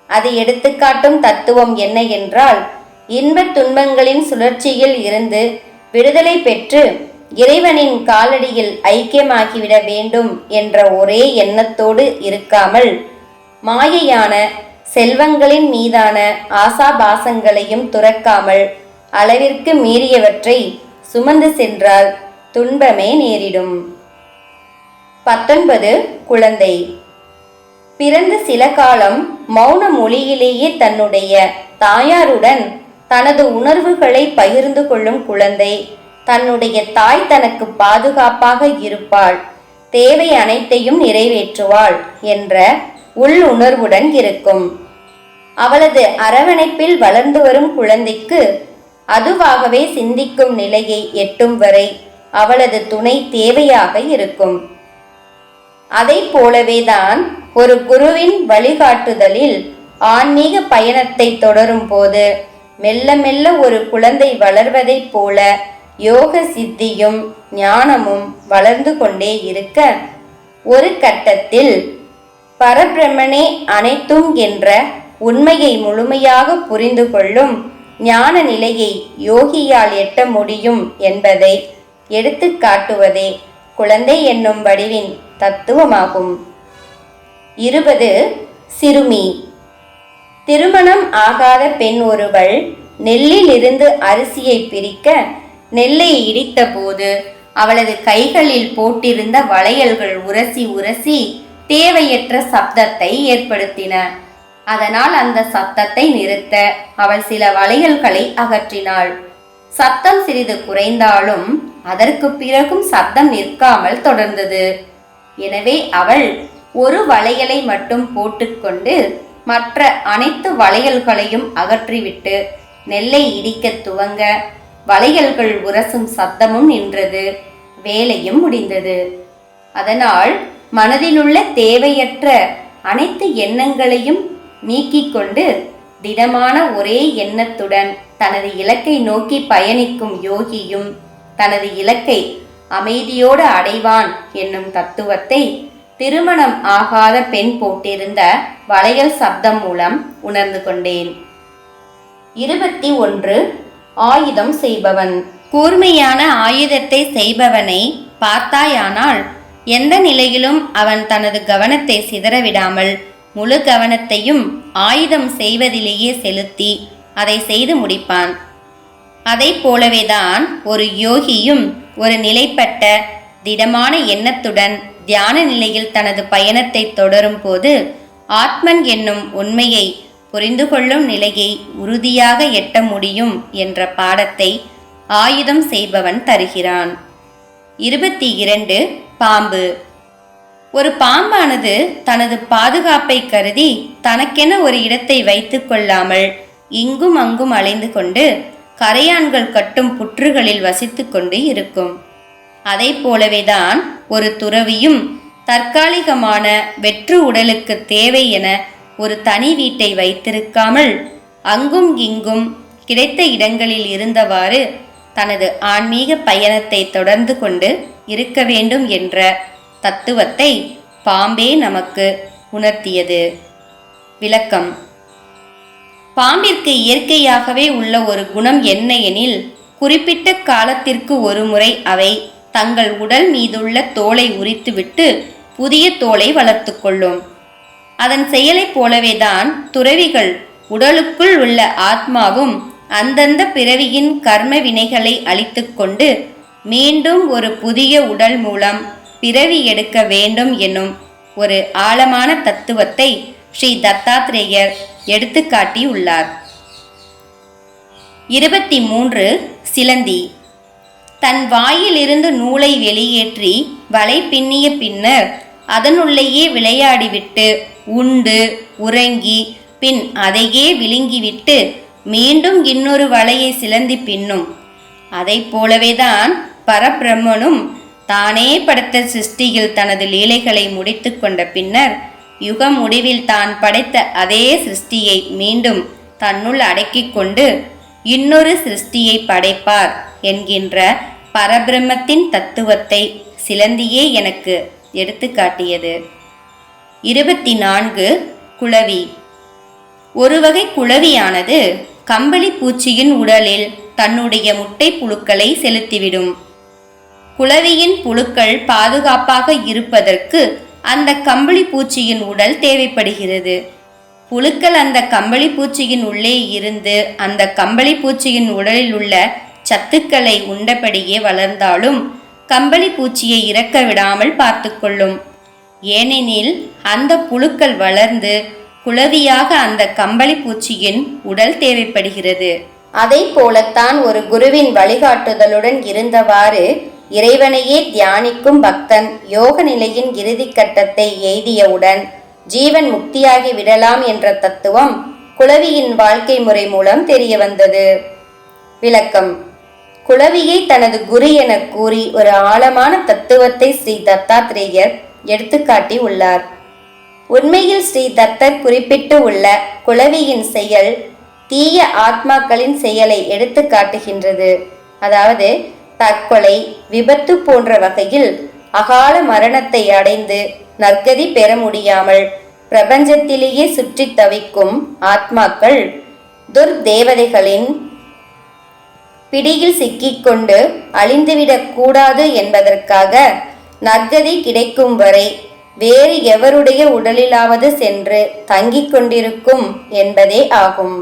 அது எடுத்துக்காட்டும் தத்துவம் என்ன என்றால், இன்பத் துன்பங்களின் சுழற்சியில் இருந்து விடுதலை பெற்று இறைவனின் காலடியில் ஐக்கியமாகிவிட வேண்டும் என்ற ஒரே எண்ணத்தோடு இருக்காமல், மாயையான செல்வங்களின் மீதான ஆசாபாசங்களையும் துறக்காமல் அளவிற்கு மீறியவற்றை சுமந்து சென்றால் துன்பமே நேரிடும். 19. குழந்தை. பிறந்து சில காலம் மௌன மொழியிலேயே தன்னுடைய தாயாருடன் தனது உணர்வுகளை பகிர்ந்து கொள்ளும் குழந்தை தன்னுடைய தாய் தனக்கு பாதுகாப்பாக இருப்பாள், தேவை அனைத்தையும் நிறைவேற்றுவாள் என்ற உள்ளுணர்வுடன் இருக்கும். அவளது அரவணைப்பில் வளர்ந்து வரும் குழந்தைக்கு அதுவாகவே சிந்திக்கும் நிலையை எட்டும் வரை அவளது துணை தேவையாக இருக்கும். அதை போலவேதான் ஒரு குருவின் வழிகாட்டுதலில் ஆன்மீக பயணத்தை தொடரும் போது மெல்ல மெல்ல ஒரு குழந்தை வளர்வதைப் போல யோக சித்தியும் ஞானமும் வளர்ந்து கொண்டே இருக்க, ஒரு கட்டத்தில் பரபிரமனே அனைத்தும் என்ற உண்மையை முழுமையாக புரிந்து கொள்ளும் ஞான நிலையை யோகியால் எட்ட முடியும் என்பதை எடுத்து காட்டுவதே குழந்தை என்னும் வடிவின் தத்துவமாகும். 20. சிறுமி. திருமணம் ஆகாத பெண் ஒருவள் நெல்லிலிருந்து அரிசியை பிரிக்க நெல்லை இடித்த போது அவளது கைகளில் போட்டிருந்த வளையல்கள் உரசி உரசி தேவையற்ற சப்தத்தை ஏற்படுத்தின. அதனால் அந்த சத்தத்தை நிறுத்த அவள் சில வளையல்களை அகற்றினாள். சத்தம் சிறிது குறைந்தாலும் அதற்கு பிறகும் சத்தம் நிற்காமல் தொடர்ந்தது. எனவே அவள் ஒரு வளையலை மட்டும் போட்டுக்கொண்டு மற்ற அனைத்து வளையல்களையும் அகற்றிவிட்டு நெல்லை இடிக்க துவங்க வளையல்கள் உரசும் சத்தமும் நின்றது, வேலையும் முடிந்தது. அதனால் மனதிலுள்ள தேவையற்ற அனைத்து எண்ணங்களையும் நீக்கிக் கொண்டு திடமான ஒரே எண்ணத்துடன் தனது இலக்கை நோக்கி பயணிக்கும் யோகியும் தனது இலக்கை அமைதியோடு அடைவான் என்னும் தத்துவத்தை திருமணம் ஆகாத பெண் போட்டிருந்த வளையல் சப்தம் மூலம் உணர்ந்து கொண்டேன். 21. ஆயுதம் செய்பவன். கூர்மையான ஆயுதத்தை செய்பவனை பார்த்தாயானால் எந்த நிலையிலும் அவன் தனது கவனத்தை சிதறவிடாமல் முழு கவனத்தையும் ஆயுதம் செய்வதிலேயே செலுத்தி அதை செய்து முடிப்பான். அதை போலவேதான் ஒரு யோகியும் ஒரு நிலைப்பட்ட திடமான எண்ணத்துடன் தியான நிலையில் தனது பயணத்தை தொடரும் போது ஆத்மன் என்னும் உண்மையை புரிந்து கொள்ளும் நிலையை உறுதியாக எட்ட முடியும் என்ற பாடத்தை ஆயுதம் செய்பவன் தருகிறான். 22. பாம்பு. ஒரு பாம்பானது தனது பாதுகாப்பை கருதி தனக்கென ஒரு இடத்தை வைத்து கொள்ளாமல் இங்கும் அங்கும் அலைந்து கொண்டு கரையான்கள் கட்டும் புற்றுகளில் வசித்து கொண்டு இருக்கும். அதை போலவேதான் ஒரு துறவியும் தற்காலிகமான வெற்று உடலுக்கு தேவை என ஒரு தனி வீட்டை வைத்திருக்காமல் அங்கும் இங்கும் கிடைத்த இடங்களில் இருந்தவாறு தனது ஆன்மீக பயணத்தை தொடர்ந்து கொண்டு இருக்க வேண்டும் என்ற தத்துவத்தை பாம்பே நமக்கு உணர்த்தியது. விளக்கம். பாம்பிற்கு இயற்கையாகவே உள்ள ஒரு குணம் என்ன எனில், குறிப்பிட்ட காலத்திற்கு ஒரு முறை அவை தங்கள் உடல் மீதுள்ள தோலை உரித்துவிட்டு புதிய தோலை வளர்த்து கொள்ளும். அதன் செயலைப் போலவேதான் துறவிகள் உடலுக்குள் உள்ள ஆத்மாவும் அந்தந்த பிறவியின் கர்ம வினைகளை அழித்து கொண்டு மீண்டும் ஒரு புதிய உடல் மூலம் பிறவி எடுக்க வேண்டும் எனும் ஒரு ஆழமான தத்துவத்தை ஸ்ரீ தத்தாத்ரேயர் எடுத்துக்காட்டியுள்ளார். 23. சிலந்தி. தன் வாயிலிருந்து நூலை வெளியேற்றி வலை பின்னிய பின்னர் அதனுள்ளேயே விளையாடிவிட்டு உண்டு உறங்கி பின் அதையே விழுங்கிவிட்டு மீண்டும் இன்னொரு வலையை சிலந்தி பின்னும். அதைப் போலவேதான் பரபிரம்மனும் தானே படைத்த சிருஷ்டியில் தனது லீலைகளை முடித்து கொண்ட பின்னர் யுக முடிவில் தான் படைத்த அதே சிருஷ்டியை மீண்டும் தன்னுள் அடக்கிக் கொண்டு இன்னொரு சிருஷ்டியை படைப்பார் என்கின்ற பரபிரம்மத்தின் தத்துவத்தை சிலந்தியே எனக்கு எடுத்து காட்டியது. 24. குளவி. ஒரு வகை குளவியானது கம்பளி பூச்சியின் உடலில் தன்னுடைய முட்டை புழுக்களை செலுத்திவிடும். குளவியின் புழுக்கள் பாதுகாப்பாக இருப்பதற்கு அந்த கம்பளி பூச்சியின் உடல் தேவைப்படுகிறது. புழுக்கள் அந்த கம்பளி பூச்சியின் உள்ளே இருந்து அந்த கம்பளி பூச்சியின் உடலில் உள்ள சத்துக்களை உண்டபடியே வளர்ந்தாலும் கம்பளி பூச்சியை இறக்க விடாமல் பார்த்து கொள்ளும். ஏனெனில் அந்த புழுக்கள் வளர்ந்து குளவியாக அந்த கம்பளி பூச்சியின் உடல் தேவைப்படுகிறது. அதை போலத்தான் ஒரு குருவின் வழிகாட்டுதலுடன் இருந்தவாறு இறைவனையே தியானிக்கும் பக்தன் யோக நிலையின் இறுதி கட்டத்தை எய்தியவுடன் ஜீவன் முக்தியாகி விடலாம் என்ற தத்துவம் குளவியின் வாழ்க்கை முறை மூலம் தெரிய வந்தது. விளக்கம். குளவியை தனது குரு என கூறி ஒரு ஆழமான தத்துவத்தை ஸ்ரீ தத்தாத்ரேயர் எடுத்துக்காட்டி உள்ளார். உண்மையில் ஸ்ரீ தத்தர் குறிப்பிட்டு உள்ள குளவியின் செயல் தீய ஆத்மாக்களின் செயலை எடுத்து காட்டுகின்றது. அதாவது தற்கொலை, விபத்து போன்ற வகையில் அகால மரணத்தை அடைந்து நற்கதி பெற முடியாமல் பிரபஞ்சத்திலேயே சுற்றி தவிக்கும் ஆத்மாக்கள் துர்தேவதைகளின் பிடியில் சிக்கிக்கொண்டு அழிந்துவிடக் கூடாது என்பதற்காக நற்கதி கிடைக்கும் வரை வேறு எவருடைய உடலிலாவது சென்று தங்கிக் கொண்டிருக்கும் என்பதே ஆகும்.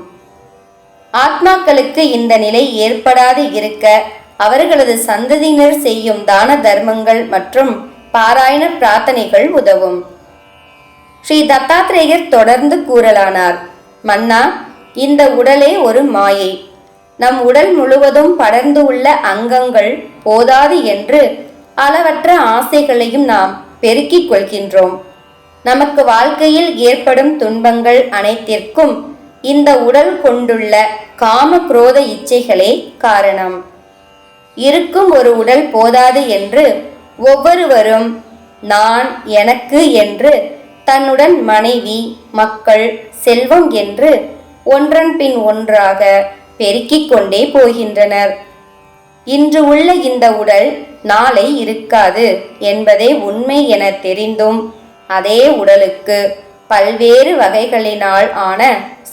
ஆத்மாக்களுக்கு இந்த நிலை ஏற்படாது இருக்க அவர்களது சந்ததியினர் செய்யும் தான தர்மங்கள் மற்றும் பாராயண பிரார்த்தனைகள் உதவும். ஸ்ரீ தத்தாத்ரேயர் தொடர்ந்து கூறலானார். மன்னா, இந்த உடலே ஒரு மாயை. நம் உடல் முழுவதும் படர்ந்து உள்ள அங்கங்கள் போதாது என்று அளவற்ற ஆசைகளையும் நாம் பெருக்கிக் கொள்கின்றோம். நமக்கு வாழ்க்கையில் ஏற்படும் துன்பங்கள் அனைத்திற்கும் இந்த உடல் கொண்டுள்ள காம குரோத இச்சைகளே காரணம். இருக்கும் ஒரு உடல் போதாது என்று ஒவ்வொருவரும் நான், எனக்கு என்று தன்னுடன் மனைவி, மக்கள், செல்வம் என்று ஒன்றன் பின் ஒன்றாக பெருக்கிக் கொண்டே போகின்றனர். இன்று உள்ள இந்த உடல் நாளை இருக்காது என்பதே உண்மை என தெரிந்தும் அதே உடலுக்கு பல்வேறு வகைகளினால் ஆன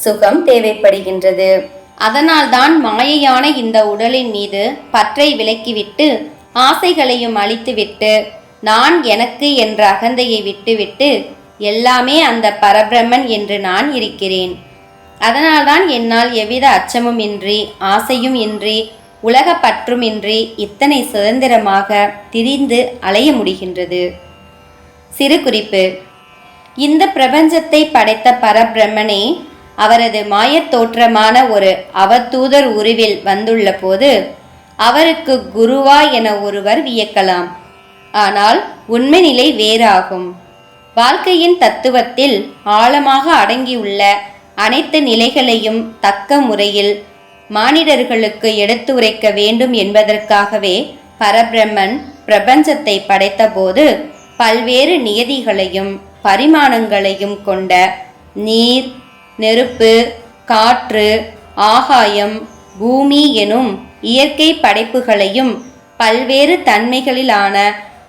சுகம் தேவைப்படுகின்றது. அதனால்தான் மாயையான இந்த உடலின் மீது பற்றை விலக்கிவிட்டு ஆசைகளையும் அழித்துவிட்டு நான், எனக்கு என்ற அகந்தையை விட்டுவிட்டு எல்லாமே அந்த பரபிரம்மன் என்று நான் இருக்கிறேன். அதனால்தான் என்னால் எவ்வித அச்சமும் இன்றி, ஆசையும் இன்றி, உலக பற்றுமின்றி இத்தனை சுதந்திரமாக திரிந்து அலைய முடிகின்றது. சிறு குறிப்பு. இந்த பிரபஞ்சத்தை படைத்த பரபிரம்மனே அவரது மாயத் தோற்றமான ஒரு அவதூதர் உருவில் வந்துள்ள போது அவருக்கு குருவா என ஒருவர் வியக்கலாம். ஆனால் உண்மை நிலை வேறாகும். வாழ்க்கையின் தத்துவத்தில் ஆழமாக அடங்கியுள்ள அனைத்து நிலைகளையும் தக்க முறையில் மானிடர்களுக்கு எடுத்துரைக்க வேண்டும் என்பதற்காகவே பரபிரம்மன் பிரபஞ்சத்தை படைத்தபோது பல்வேறு நியதிகளையும் பரிமாணங்களையும் கொண்ட நீர், நெருப்பு, காற்று, ஆகாயம், பூமி எனும் இயற்கை படைப்புகளையும் பல்வேறு தன்மைகளிலான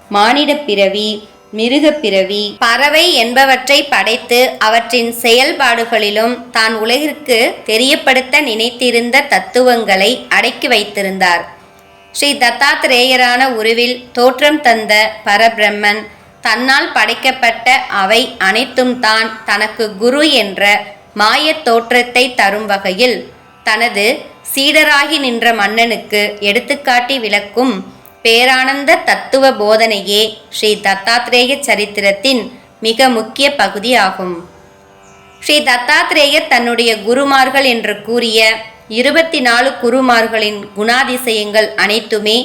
மானிட பிறவி, மிருகப் பிறவி, பறவை என்பவற்றை படைத்து அவற்றின் செயல்பாடுகளிலும் தான் உலகிற்கு தெரியப்படுத்த நினைத்திருந்த தத்துவங்களை அடக்கி வைத்திருந்தார். ஸ்ரீ தத்தாத்ரேயரான உருவில் தோற்றம் தந்த பரபிரம்மன் தன்னால் படைக்கப்பட்ட அவை அனைத்தும் தான் தனக்கு குரு என்ற மாயத் தோற்றத்தை தரும் வகையில் தனது சீடராகி நின்ற மன்னனுக்கு எடுத்துக்காட்டி விளக்கும் பேரானந்த தத்துவ போதனையே ஸ்ரீ தத்தாத்ரேய சரித்திரத்தின் மிக முக்கிய பகுதி ஆகும். ஸ்ரீ தத்தாத்ரேயர் தன்னுடைய குருமார்கள் என்று கூறிய 24 குருமார்களின் குணாதிசயங்கள் அனைத்துமே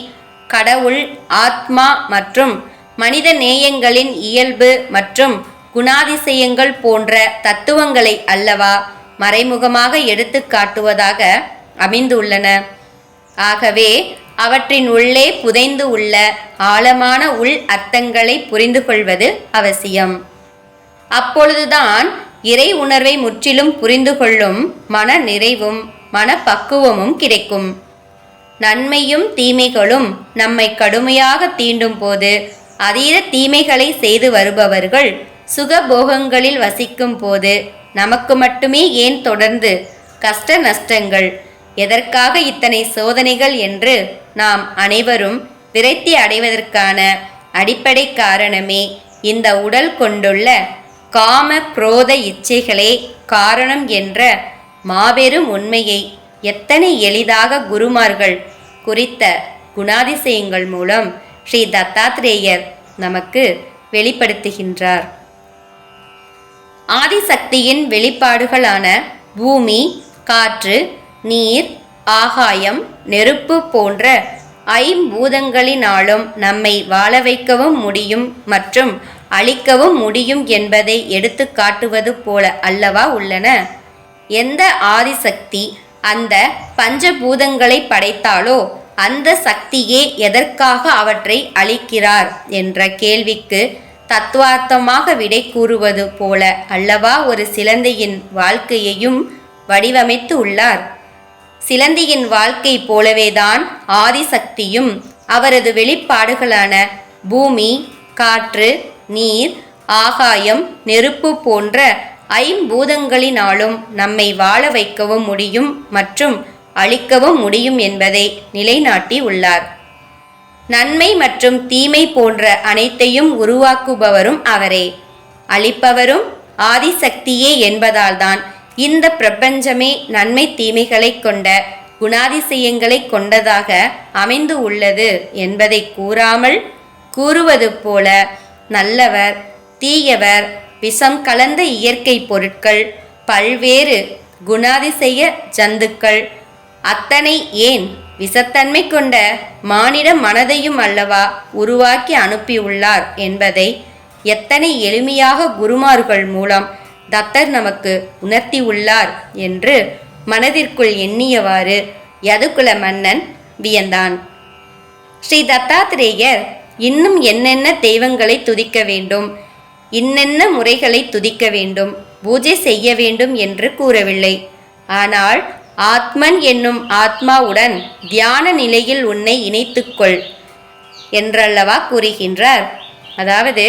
கடவுள், ஆத்மா மற்றும் மனித நேயங்களின் இயல்பு மற்றும் குணாதிசயங்கள் போன்ற தத்துவங்களை அல்லவா மறைமுகமாக எடுத்து காட்டுவதாக அமைந்துள்ளன. ஆகவே அவற்றின் உள்ளே புதைந்து உள்ள ஆழமான உள் அர்த்தங்களை புரிந்து கொள்வது அவசியம். அப்பொழுதுதான் இறை உணர்வை முற்றிலும் புரிந்து கொள்ளும் மன நிறைவும் மனப்பக்குவமும் கிடைக்கும். நன்மையும் தீமைகளும் நம்மை கடுமையாக தீண்டும் போது அதீத தீமைகளை செய்து வருபவர்கள் சுகபோகங்களில் வசிக்கும் போது நமக்கு மட்டுமே ஏன் தொடர்ந்து கஷ்ட நஷ்டங்கள், எதற்காக இத்தனை சோதனைகள் என்று நாம் அனைவரும் விரக்தி அடைவதற்கான அடிப்படை காரணமே இந்த உடல் கொண்டுள்ள காம குரோத இச்சைகளே காரணம் என்ற மாபெரும் உண்மையை எத்தனை எளிதாக குருமார்கள் குறித்த குணாதிசயங்கள் மூலம் ஸ்ரீ தத்தாத்ரேயர் நமக்கு வெளிப்படுத்துகின்றார். ஆதிசக்தியின் வெளிப்பாடுகளான பூமி, காற்று, நீர், ஆகாயம், நெருப்பு போன்ற ஐம்பூதங்களினாலும் நம்மை வாழ வைக்கவும் முடியும் மற்றும் அழிக்கவும் முடியும் என்பதை எடுத்து காட்டுவது போல அல்லவா உள்ளன. எந்த ஆதிசக்தி அந்த பஞ்சபூதங்களை படைத்தாலோ அந்த சக்தியே எதற்காக அவற்றை அழிக்கிறார் என்ற கேள்விக்கு தத்துவார்த்தமாக விடை கூறுவது போல அல்லவா ஒரு சிலந்தியின் வாழ்க்கையையும் வடிவமைத்து உள்ளார். சிலந்தியின் வாழ்க்கை போலவேதான் ஆதிசக்தியும் அவரது வெளிப்பாடுகளான பூமி, காற்று, நீர், ஆகாயம், நெருப்பு போன்ற ஐம்பூதங்களினாலும் நம்மை வாழ வைக்கவும் முடியும் மற்றும் அழிக்கவும் முடியும் என்பதை நிலைநாட்டி உள்ளார். நன்மை மற்றும் தீமை போன்ற அனைத்தையும் உருவாக்குபவரும் அவரே, அழிப்பவரும் ஆதிசக்தியே என்பதால்தான் இந்த பிரபஞ்சமே நன்மை தீமைகளை கொண்ட குணாதிசயங்களை கொண்டதாக அமைந்து உள்ளது என்பதை கூறாமல் கூறுவது போல நல்லவர், தீயவர், விஷம் கலந்த இயற்கை பொருட்கள், பல்வேறு குணாதிசய ஜந்துக்கள், அத்தனை ஏன் விஷத்தன்மை கொண்ட மானிட மனதையும் அல்லவா உருவாக்கி அனுப்பியுள்ளார் என்பதை எத்தனை எளிமையாக குருமார்கள் மூலம் தத்தர் நமக்கு உணர்த்தி உள்ளார் என்று மனதிற்குள் எண்ணியவாறு யதுகுல மன்னன் வியந்தான். ஸ்ரீ தத்தாத்ரேயர் இன்னும் என்னென்ன தெய்வங்களை துதிக்க வேண்டும், இன்னென்ன முறைகளை துதிக்க வேண்டும், பூஜை செய்ய வேண்டும் என்று கூறவில்லை. ஆனால் ஆத்மன் என்னும் ஆத்மாவுடன் தியான நிலையில் உன்னை இணைத்துக்கொள் என்றல்லவா கூறுகின்றார். அதாவது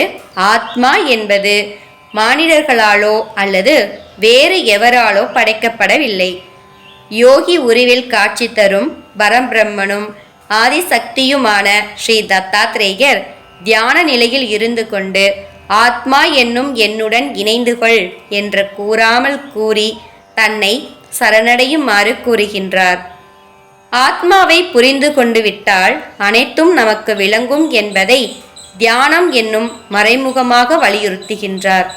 ஆத்மா என்பது மானிடர்களாலோ அல்லது வேறு எவராலோ படைக்கப்படவில்லை. யோகி உருவில் காட்சி தரும் பரம்பிரம்மனும் ஆதிசக்தியுமான ஸ்ரீ தத்தாத்ரேயர் தியான நிலையில் இருந்து கொண்டு ஆத்மா என்னும் என்னுடன் இணைந்து கொள் என்று கூறாமல் கூறி தன்னை சரணடையுமாறு கூறுகின்றார். ஆத்மாவை புரிந்து கொண்டு விட்டால் அனைத்தும் நமக்கு விளங்கும் என்பதை தியானம் என்னும் மறைமுகமாக வலியுறுத்துகின்றார்.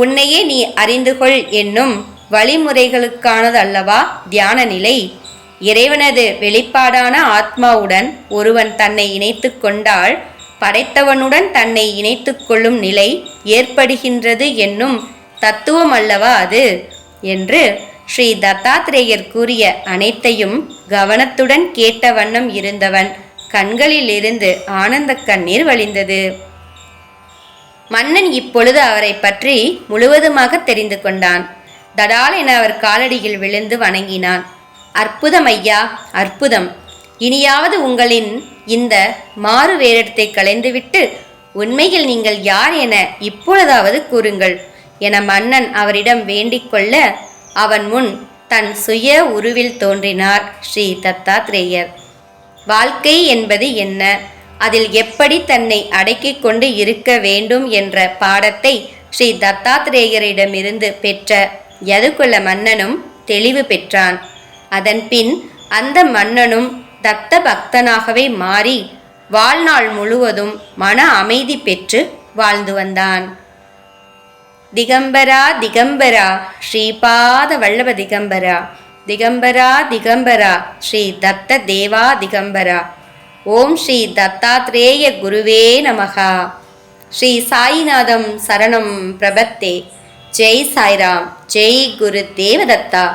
உன்னையே நீ அறிந்து கொள் என்னும் வழிமுறைகளுக்கானதல்லவா தியான நிலை. இறைவனது வெளிப்பாடான ஆத்மாவுடன் ஒருவன் தன்னை இணைத்து கொண்டால் படைத்தவனுடன் தன்னை இணைத்து கொள்ளும் நிலை ஏற்படுகின்றது என்னும் தத்துவம் அல்லவா அது என்று ஸ்ரீ தத்தாத்ரேயர் கூறிய அனைத்தையும் கவனத்துடன் கேட்ட வண்ணம் இருந்தவன் கண்களிலிருந்து ஆனந்த கண்ணீர் வழிந்தது. மன்னன் இப்பொழுது அவரை பற்றி முழுவதுமாக தெரிந்து கொண்டான். தடால் என அவர் காலடியில் விழுந்து வணங்கினான். அற்புதம் ஐயா, அற்புதம். இனியாவது உங்களின் இந்த மாறு வேடத்தை களைந்துவிட்டு உண்மையில் நீங்கள் யார் என இப்பொழுதாவது கூறுங்கள் என மன்னன் அவரிடம் வேண்டிக் கொள்ள அவன் முன் தன் சுய உருவில் தோன்றினார் ஸ்ரீ தத்தாத்ரேயர். வாழ்க்கை என்பது என்ன, அதில் எப்படி தன்னை அடக்கிக் கொண்டு இருக்க வேண்டும் என்ற பாடத்தை ஸ்ரீ தத்தாத்ரேயரிடமிருந்து பெற்ற யதுகுல மன்னனும் தெளிவு பெற்றான். அதன் பின் அந்த மன்னனும் தத்த பக்தனாகவே மாறி வாழ்நாள் முழுவதும் மன அமைதி பெற்று வாழ்ந்து வந்தான். திகம்பரா திகம்பரா ஸ்ரீபாத வல்லப திகம்பரா, திகம்பரா திகம்பரா ஸ்ரீ தத்த தேவா திகம்பரா. ஓம் ஸ்ரீ தத்தாத்ரேய குருவே நமகா. ஸ்ரீ சாயிநாதம் சரணம் பிரபத்தே. ஜெய் சாய்ராம், ஜெய் குரு தேவதத்தா.